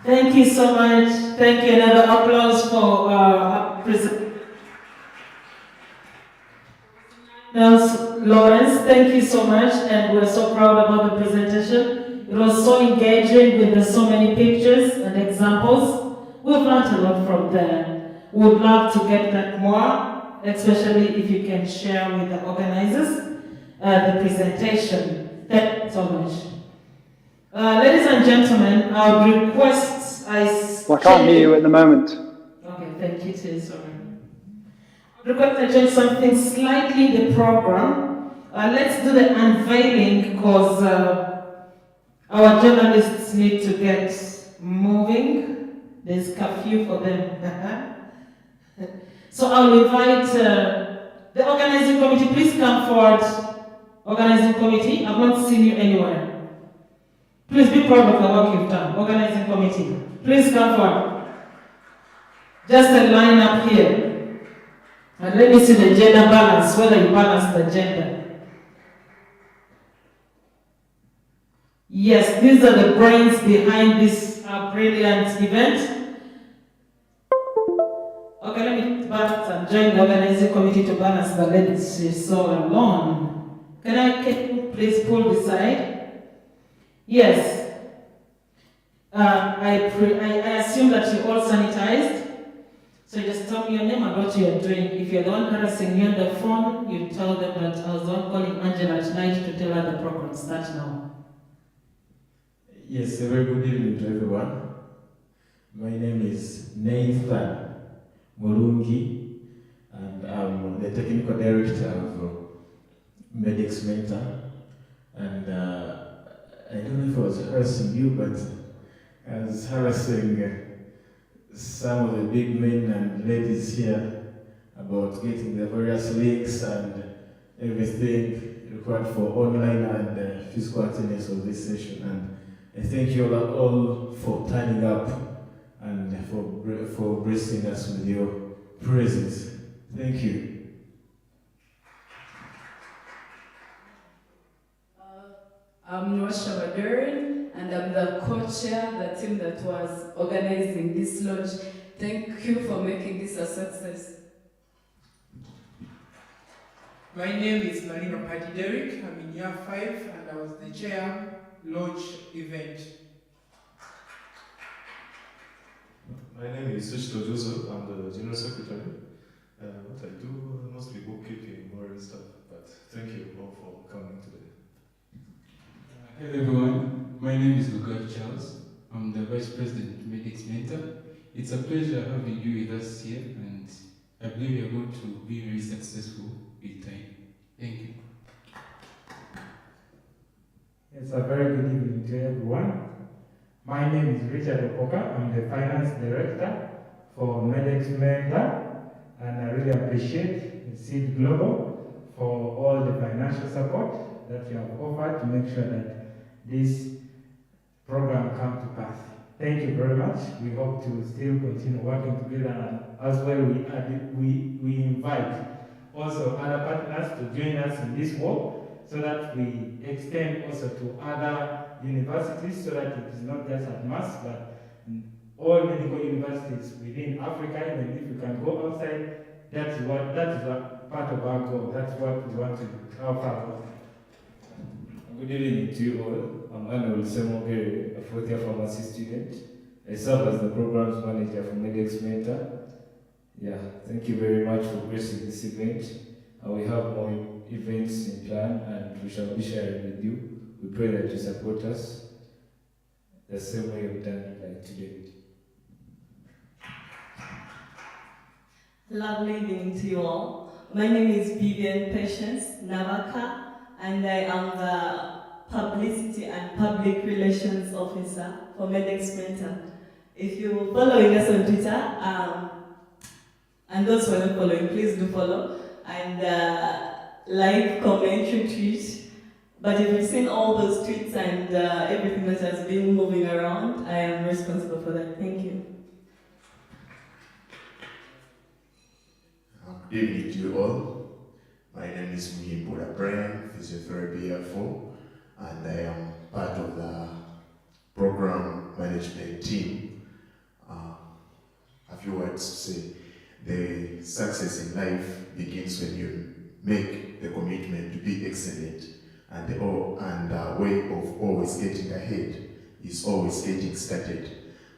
Thank you so much. Thank you. Another applause for our presenter. Lawrence, thank you so much, and we're so proud about the presentation. It was so engaging with so many pictures and examples. We've learned a lot from there. We would love to get that more, especially if you can share with the organizers the presentation. Thank you so much. Ladies and gentlemen, I would request Well, I can't hear you at the moment. Okay, thank you too, sorry. I would request I change something slightly in the program. Let's do the unveiling because our journalists need to get moving. There's curfew for them. So I'll invite the organizing committee. Please come forward. Organizing committee, I've not seen you anywhere. Please be proud of the work you've done. Organizing committee, please come forward. Just a line up here. And let me see the gender balance, whether you balance the gender. Yes, these are the brains behind this brilliant event. Okay, let me balance and join the organizing committee to balance the ladies. She's so alone. Can you please pull this side? Yes. I assume that you're all sanitized. So just tell me your name and what you're doing. If you're the one harassing me on the phone, you tell them that I was the one calling Angela tonight to tell her the program starts now. Yes, a very good evening to everyone. My name is Nathan Murungi, and I'm the technical director of Medx Mentor. And I don't know if I was harassing you, but I was harassing some of the big men and ladies here about getting the various links and everything required for online and physical attendance of this session. And I thank you all for turning up and for blessing us with your presence. Thank you. I'm Noasha Wadorin, and I'm the co-chair, the team that was organizing this lodge. Thank you for making this a success. My name is Marino Paddy Derek. I'm in year 5 and I was the chair launch event. My name is Sushito Joseph. I'm the general secretary. What I do, mostly bookkeeping, more and stuff. But thank you all for coming today. Hello everyone, my name is Lugar Charles. I'm the Vice President of Medx Mentor. It's a pleasure having you with us here, and I believe you're going to be very successful with time. Thank you. It's a very good evening to everyone. My name is Richard Opoka. I'm the Finance Director for Medx Mentor, and I really appreciate Seed Global for all the financial support that you have offered to make sure that this program come to pass. Thank you very much. We hope to still continue working together, and as well we invite also other partners to join us in this work, so that we extend also to other universities, so that it is not just at Mass, but all medical universities within Africa. Even if we can go outside, that is a part of our goal. That's what we want to offer. Good evening to you all. I'm Arnold Semogere, a fourth-year pharmacy student. I serve as the programs manager for Medx Mentor. Yeah, thank you very much for gracing this event. We have more events in plan, and we shall be sharing with you. We pray that you support us the same way we've done like today. Lovely evening to you all. My name is Vivian Patience Navaka, and I am the Publicity and Public Relations Officer for Medx Mentor. If you're following us on Twitter, and those who are not following, please do follow, and like, comment, retweet. But if you've seen all those tweets and everything that has been moving around, I am responsible for that. Thank you. Good evening to you all. My name is Muhimbura Brian, physiotherapy year 4, and I am part of the program management team. A few words to say. The success in life begins when you make the commitment to be excellent, and the way of always getting ahead is always getting started.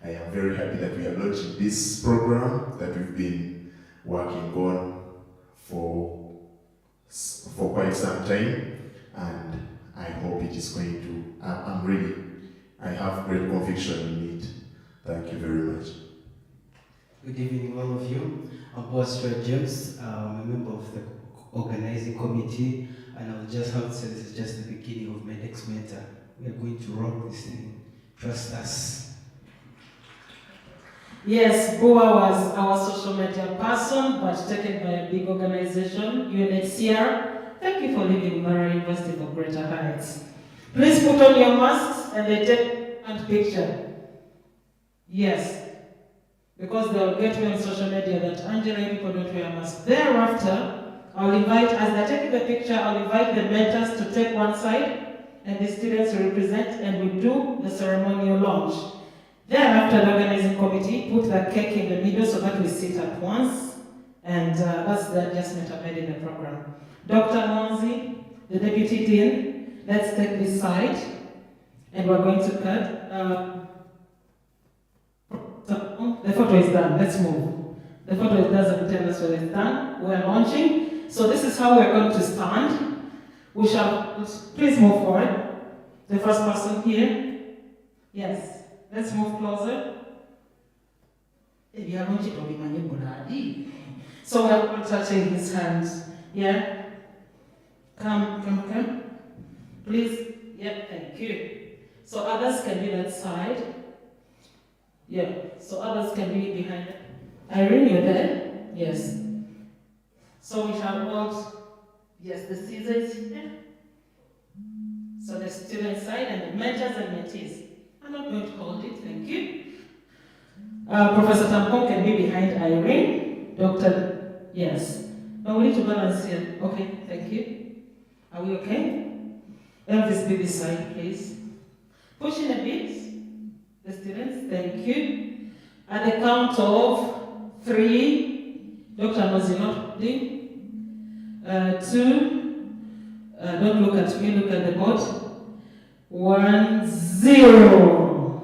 I am very happy that we are launching this program that we've been working on for quite some time, and I hope it is going to, I have great conviction in it. Thank you very much. Good evening, all of you. I'm Stuart James. I'm a member of the organizing committee, and I'll just have to say this is just the beginning of Medx Mentor. We are going to rock this thing. Trust us. Yes, Boa was our social media person, but taken by a big organization, UNHCR. Thank you for leaving Mara University for greater heights. Please put on your masks and they take a picture. Yes. Because they'll get me on social media that Angela and people don't wear masks. Thereafter, I'll invite, as they're taking the picture, I'll invite the mentors to take one side and the students to represent, and we do the ceremonial launch. Thereafter, the organizing committee put the cake in the middle so that we sit at once, and that's the adjustment I made in the program. Dr. Monzi, the Deputy Dean, let's take this side, and we're going to cut. The photo is done. Let's move. The photo doesn't tell us whether it's done. We're launching. So this is how we're going to stand. We shall, please move forward. The first person here. Yes. Let's move closer. So we're all touching his hands. Yeah. Come. Please. Yeah, thank you. So others can be that side. Yeah, so others can be behind it. Irene, you're there? Yes. So we shall hold Yes, the Caesar is here. So the student side and the mentors and mentees. I'm not going to hold it, thank you. Professor Tampon can be behind Irene. Dr. Yes. No, we need to balance here. Okay, thank you. Are we okay? Elvis, be this side, please. Push in a bit. The students, thank you. At the count of 3, Dr. Mozinoti, 2, don't look at me, look at the board. 1, 0.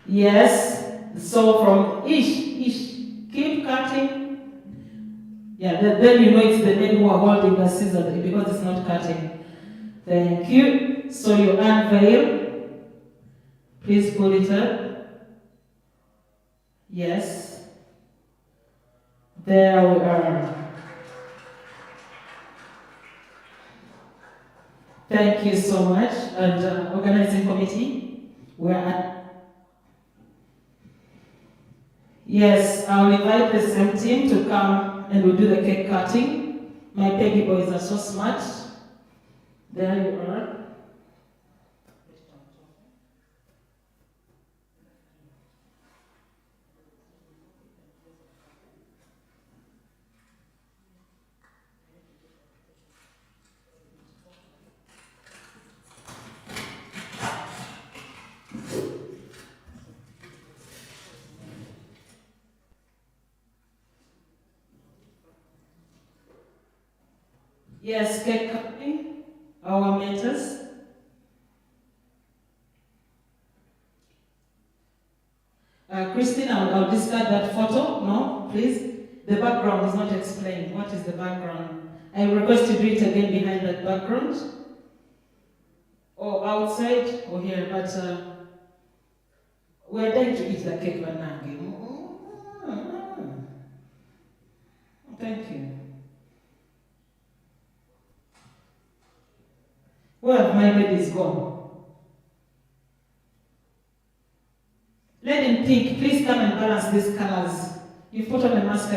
Yes. So from ish, keep cutting. Yeah, then you know it's the men who are holding the scissors because it's not cutting. Thank you. So you unveil. Please pull it up. Yes. There we are. Thank you so much. And organizing committee, we're at. Yes, I'll invite the same team to come and we'll do the cake cutting. My Peggy boys are so smart. There you are. Yes, cake cutting, our mentors. Christine, I'll discard that photo. No, please. The background is not explained. What is the background? I request you do it again behind that background. Or outside, or here, but we're dying to eat the cake banana. Thank you. Where have my ladies gone? Lady in pink, please come and balance these colors. You put on a mask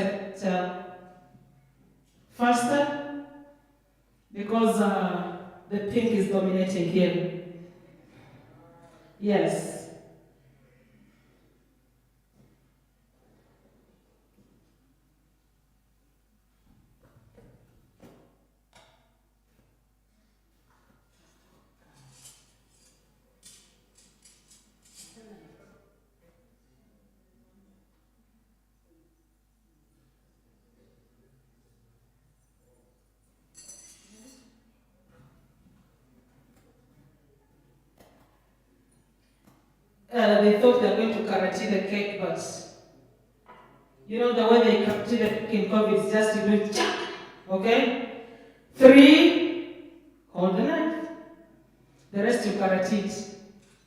faster because the pink is dominating here. Yes. They thought they were going to karate the cake, but you know the way they karate the cake in COVID is just to do it, okay? 3, hold the knife. The rest you karate it.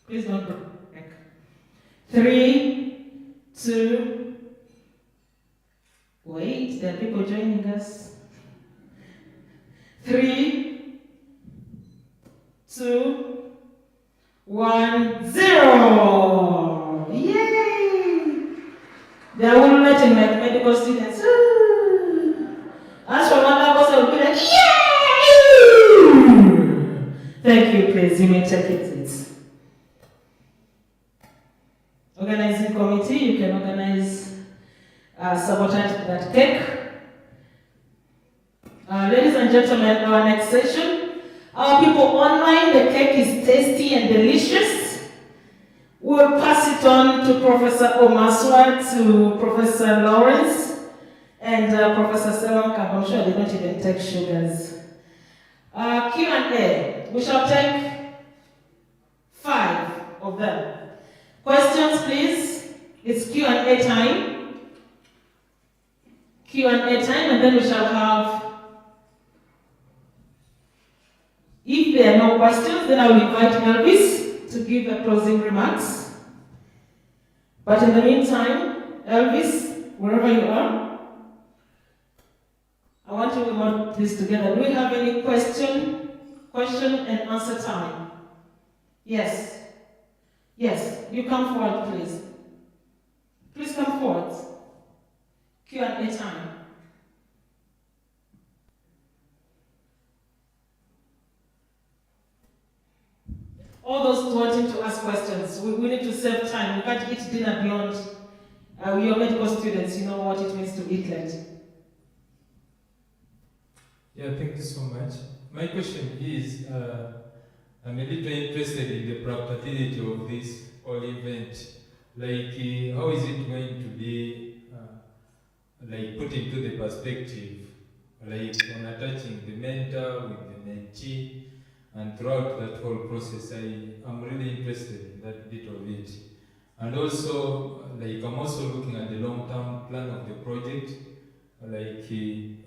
Please don't break. 3, 2, wait, there are people joining us. 3, 2, 1, 0! Yay! They are all letting like medical students. As for one person, will be like, yay! Thank you, please. You may take it. Organizing committee, you can organize sabotage that cake. Ladies and gentlemen, our next session. Our people online, the cake is tasty and delicious. We'll pass it on to Professor Omaswa, to Professor Lawrence, and Professor Selon Kamp. I'm sure they don't even take sugars. Q&A. We shall take 5 of them. Questions, please. It's Q&A time. Q&A time, and then we shall have. If there are no questions, then I will invite Elvis to give the closing remarks. But in the meantime, Elvis, wherever you are, I want you to remote this together. Do we have any question and answer time? Yes. Yes, you come forward, please. Please come forward. Q&A time. all those wanting to ask questions, we need to save time. We can't eat dinner beyond. We are medical students, you know what it means to eat late. Yeah, thank you so much. My question is, I'm a little interested in the practicality of this whole event. Like, how is it going to be, like, put into the perspective, like, on attaching the mentor with the mentee, and throughout that whole process, I'm really interested in that bit of it. And also, like, I'm also looking at the long-term plan of the project, like,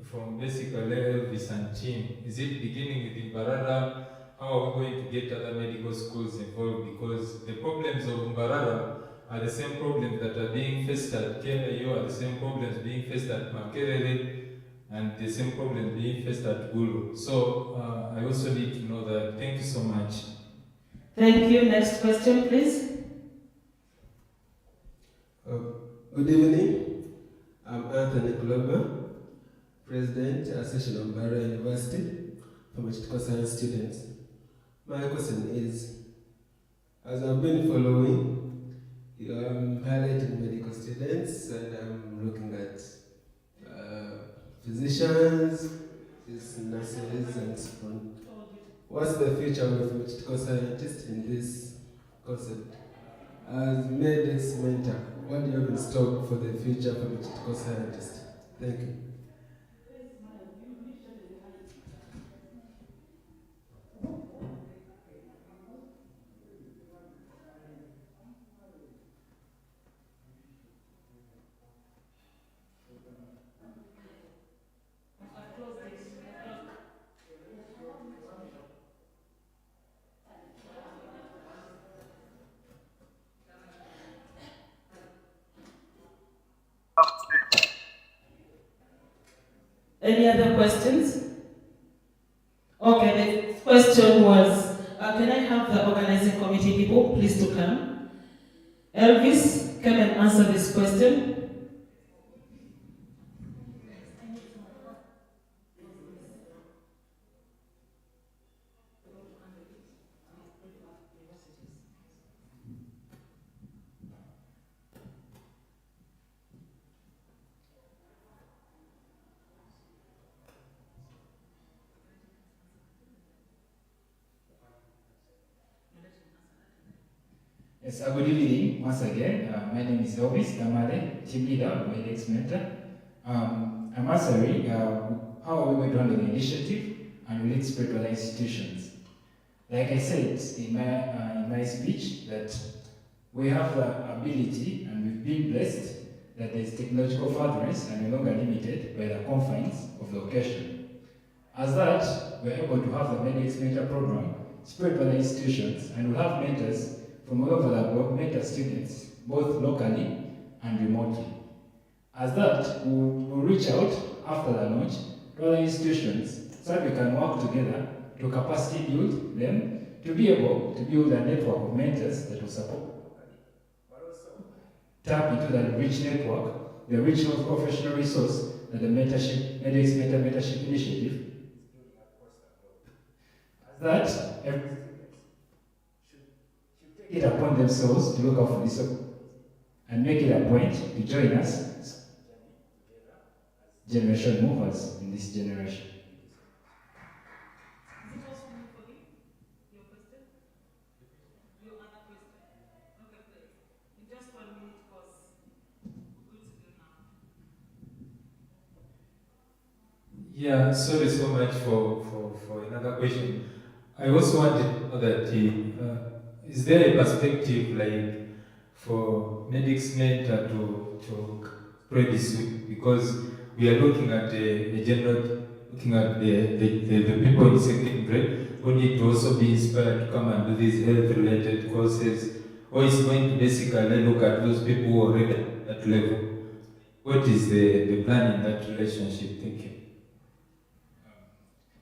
from basically Elvis and team. Is it beginning with Mbarara? How are we going to get other medical schools involved? Because the problems of Mbarara are the same problems that are being faced at KIU, are the same problems being faced at Makerere, and the same problems being faced at Gulu. So I also need to know that. Thank you so much. Thank you. Next question, please. Good evening. I'm Anthony Glover, President, Association of Barra University, Pharmaceutical Science students. My question is, as I've been following, I'm highlighting medical students and I'm looking at physicians, nurses, and so on. What's the future of pharmaceutical scientists in this concept? As Medx mentor, what do you have in stock for the future pharmaceutical scientist? Thank you. Any other questions? Okay, the question was, can I have the organizing committee people please to come? Elvis, come and answer this question. Yes, good evening once again. My name is Elvis Damale, team leader of Medx Mentor. I'm answering how are we going to handle the initiative and will it spread to other institutions. Like I said in my speech, that we have the ability and we've been blessed that there is technological furtherance and no longer limited by the confines of the occasion. As that, we're able to have the Medx Mentor program spread to other institutions and we'll have mentors from all over the globe, mentor students, both locally and remotely. As that, we'll reach out after the launch to other institutions so that we can work together to capacity build them to be able to build a network of mentors that will support locally, but also tap into the rich network, the rich professional resource that the mentorship, Medx Mentor Mentorship Initiative is building across the globe. As that, every take it upon themselves to look out for this and make it a point to join us as generation movers in this generation. Yeah, sorry so much for another question. I also wanted to know that is there a perspective like for Medx Mentor to spread this week? Because we are looking at a general, looking at the people in second grade who need to also be inspired to come and do these health-related courses, or is going to basically look at those people who are already at that level. What is the plan in that relationship? Thank you.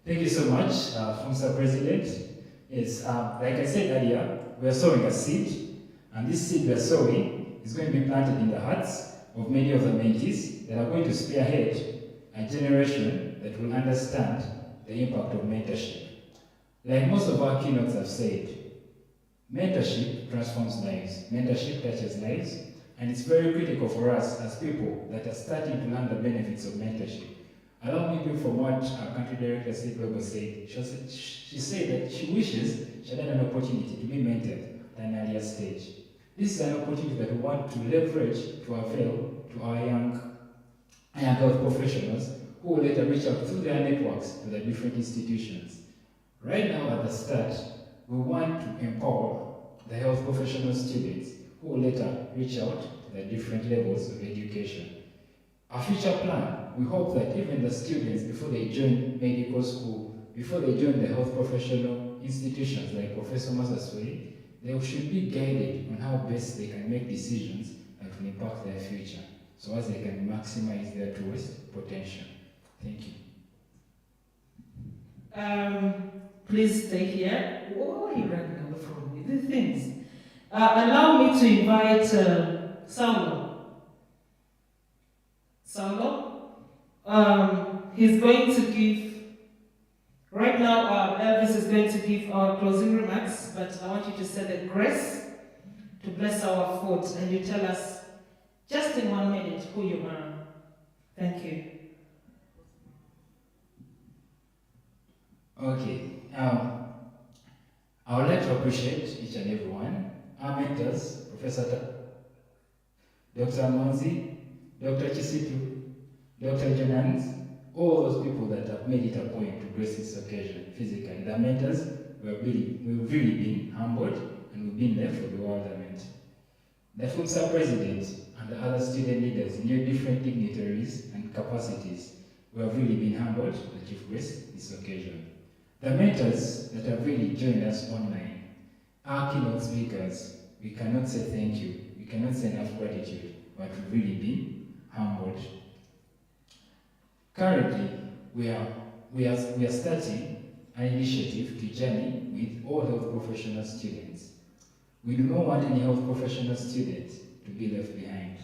Thank you so much, Mr. President. Yes, like I said earlier, we are sowing a seed, and this seed we are sowing is going to be planted in the hearts of many of the mentees that are going to spearhead a generation that will understand the impact of mentorship. Like most of our keynotes have said, Mentorship transforms lives. Mentorship touches lives, and it's very critical for us as people that are starting to learn the benefits of mentorship. Allow me to build from what our country director said, Global said. She said that she wishes she had an opportunity to be mentored at an earlier stage. This is an opportunity that we want to leverage to avail to our young health professionals who will later reach out through their networks to the different institutions. Right now at the start, we want to empower the health professional students who will later reach out to the different levels of education. Our future plan, we hope that even the students, before they join medical school, before they join the health professional institutions like Professor Masasway, they should be guided on how best they can make decisions that will impact their future, so as they can maximize their truest potential. Thank you. Please stay here. Why are you running away from me? These things. Allow me to invite Saulo. He's going to give, right now Elvis is going to give our closing remarks, but I want you to say the grace to bless our food, and you tell us just in 1 minute who you are. Thank you. Okay. I would like to appreciate each and every one. Our mentors, Professor Dr. Monzi, Dr. Chisitu, Dr. Jonans, all those people that have made it a point to grace this occasion physically. The mentors, we've really been humbled, and we've been there for bewilderment. The FUMSA president and the other student leaders in your different dignitaries and capacities, we have really been humbled that you've graced this occasion. The mentors that have really joined us online, our keynote speakers, we cannot say thank you, we cannot say enough gratitude, but we've really been humbled. Currently, we are starting an initiative to journey with all health professional students. We do not want any health professional student to be left behind.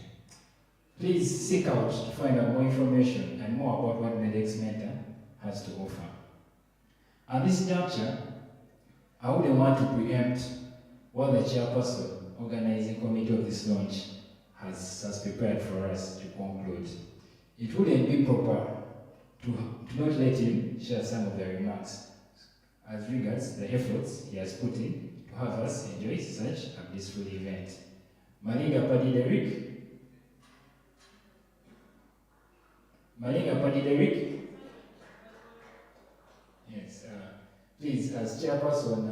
Please seek out to find out more information and more about what Medx Mentor has to offer. At this juncture, I wouldn't want to preempt what the chairperson, organizing committee of this launch has prepared for us to conclude. It wouldn't be proper to not let him share some of the remarks as regards the efforts he has put in to have us enjoy such a blissful event. Malinga Paddy Derrick. Yes, please, as chairperson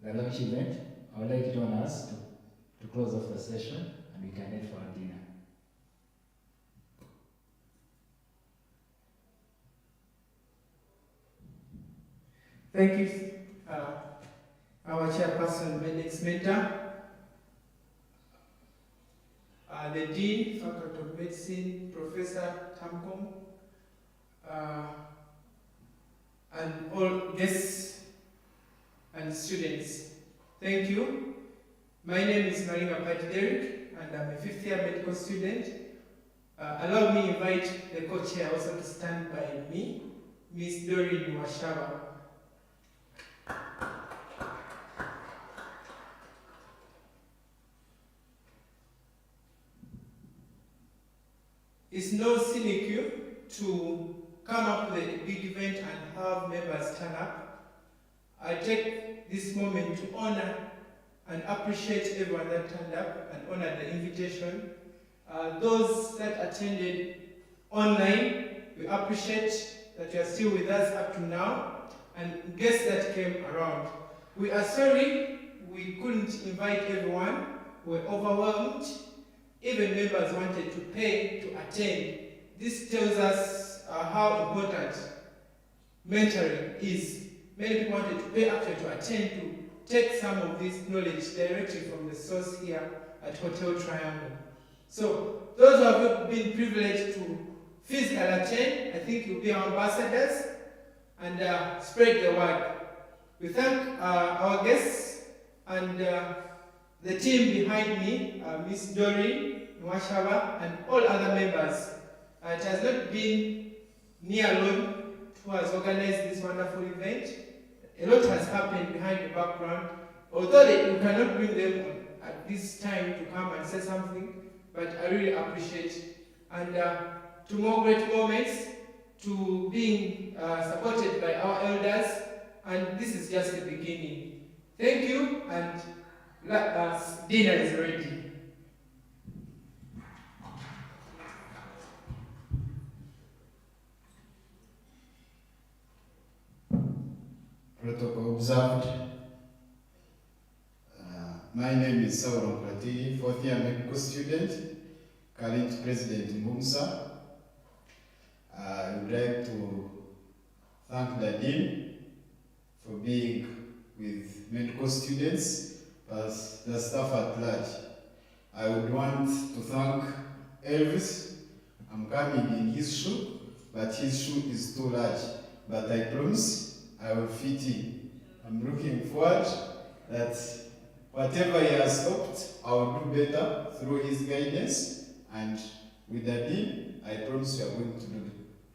the launch event, I would like it on us to close off the session, and we can head for our dinner. Thank you, our chairperson, Medx Mentor, the Dean, Faculty of Medicine, Professor Tamkom, and all guests and students. Thank you. My name is Malinga Paddy Derrick, and I'm a 5th year medical student. Allow me to invite the co-chair also to stand by me, Miss Doreen Washaba. It's no sinecure to come up with a big event and have members turn up. I take this moment to honor and appreciate everyone that turned up and honor the invitation. Those that attended online, we appreciate that you are still with us up to now, and guests that came around. We are sorry we couldn't invite everyone. We're overwhelmed. Even members wanted to pay to attend. This tells us how important mentoring is. Many people wanted to pay actually to attend, to take some of this knowledge directly from the source here at Hotel Triangle. So those who have been privileged to physically attend, I think you'll be our ambassadors and spread the word. We thank our guests and the team behind me, Miss Doreen Nwashaba, and all other members. It has not been me alone who has organized this wonderful event. A lot has happened behind the background. although you cannot bring them at this time to come and say something, but I really appreciate. And to more great moments, to being supported by our elders, and this is just the beginning. Thank you, and dinner is ready. Protocol observed. My name is Sauron Platini, fourth year medical student, current president Mumsa. I would like to thank the Dean for being with medical students as the staff at large. I would want to thank Elvis. I'm coming in his shoe, but his shoe is too large. But I promise I will fit in. I'm looking forward that whatever he has stopped, I will do better through his guidance. And with the Dean, I promise we are going to do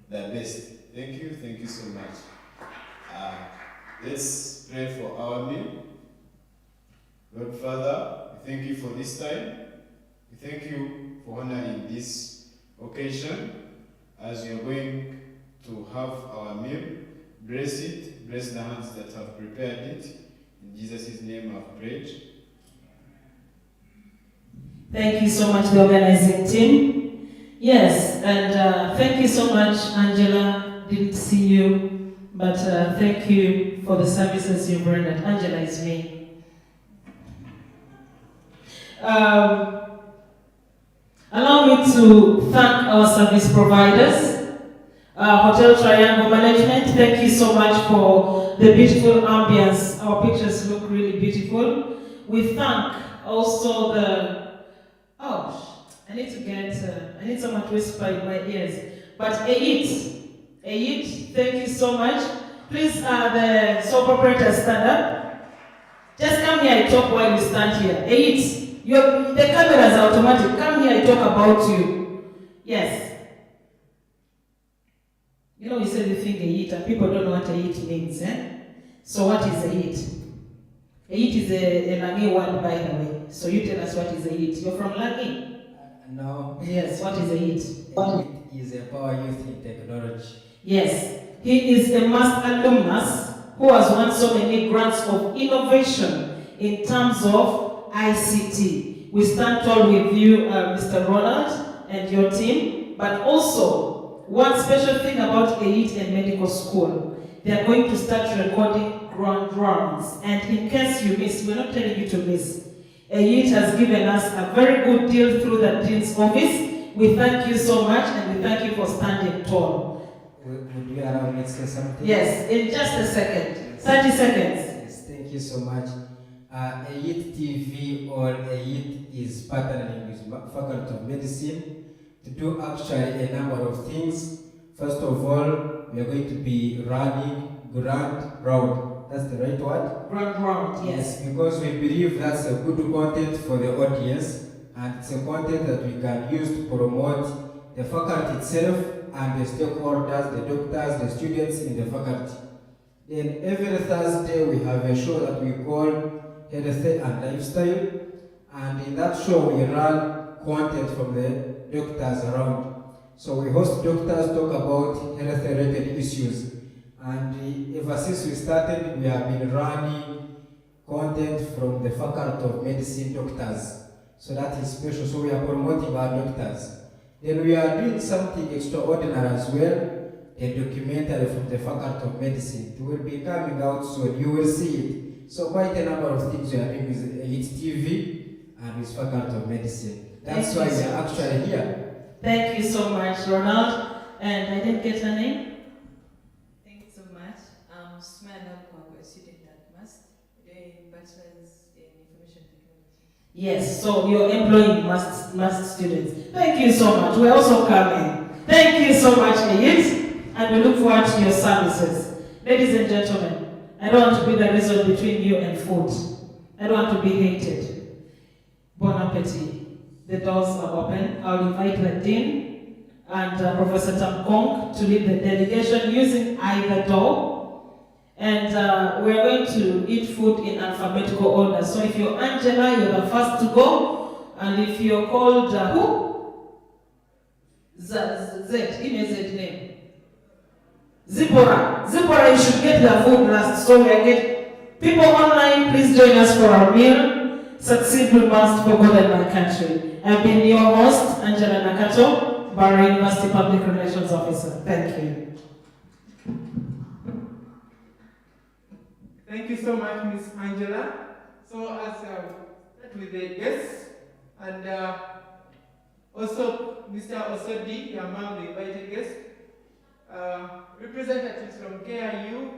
the best. Thank you so much. Let's pray for our meal. Lord Father, we thank you for this time. We thank you for honoring this occasion as we are going to have our meal. Bless it, bless the hands that have prepared it. In Jesus' name I've prayed. Thank you so much, the organizing team. Yes, and thank you so much, Angela. Didn't see you, but thank you for the services you've rendered. Angela is me. Allow me to thank our service providers. Hotel Triangle Management, thank you so much for the beautiful ambience. Our pictures look really beautiful. We thank also the, I need someone to whisper in my ears. But Ayit, thank you so much. Please, the soap operators, stand up. Just come here and talk while you stand here. Ayit, the cameras are automatic. Come here and talk about you. Yes. You know, we say the thing Ayit, and people don't know what Ayit means, eh? So what is Ayit? Ayit is a Langi word, by the way. So you tell us what is Ayit. You're from Langi? No. Yes, what is Ayit? Ayit is a power youth in technology. Yes. He is a master alumnus who has won so many grants of innovation in terms of ICT. We stand tall with you, Mr. Ronald, and your team, but also one special thing about Ayit and medical school, they are going to start recording ground rounds. And in case you miss, we're not telling you to miss. Ayit has given us a very good deal through the Dean's office. We thank you so much, and we thank you for standing tall. Would you allow me to say something? Yes, in just a second. 30 seconds. Yes, thank you so much. Ayit TV or Ayit is partnering with Faculty of Medicine to do actually a number of things. First of all, we are going to be running Grand Round. That's the right word? Grand Round, yes. Because we believe that's a good content for the audience, and it's a content that we can use to promote the faculty itself and the stakeholders, the doctors, the students in the faculty. Then every Thursday we have a show that we call Health and Lifestyle, and in that show we run content from the doctors around. So we host doctors talk about health-related issues. And ever since we started, we have been running content from the Faculty of Medicine doctors. So that is special. So we are promoting our doctors. Then we are doing something extraordinary as well, a documentary from the Faculty of Medicine. It will be coming out soon. You will see it. So quite a number of things we are doing with Ayit TV and with Faculty of Medicine. That's why we are actually here. Thank you so much, Ronald. And I didn't get her name. A student at MUST, doing bachelor's in information technology. Yes, so you're employing MUST students. Thank you so much. We're also coming. Thank you so much, Ayit, and we look forward to your services. Ladies and gentlemen, I don't want to be the reason between you and food. I don't want to be hated. Bon appetit. The doors are open. I'll invite the Dean and Professor Tamkong to lead the delegation using either door. And we're going to eat food in alphabetical order. So if you're Angela, you're the first to go. And if you're called who? Z, give me a Z name. Zipporah. Zipporah, you should get the food last. So we are getting people online, please join us for our meal. Succeed we must for God and my country. I've been your host, Angela Nakato, Barra University Public Relations Officer. Thank you. Thank you so much, Ms. Angela. So as start with the guests, and also Mr. Osodi, among the invited guests, representatives from KIU.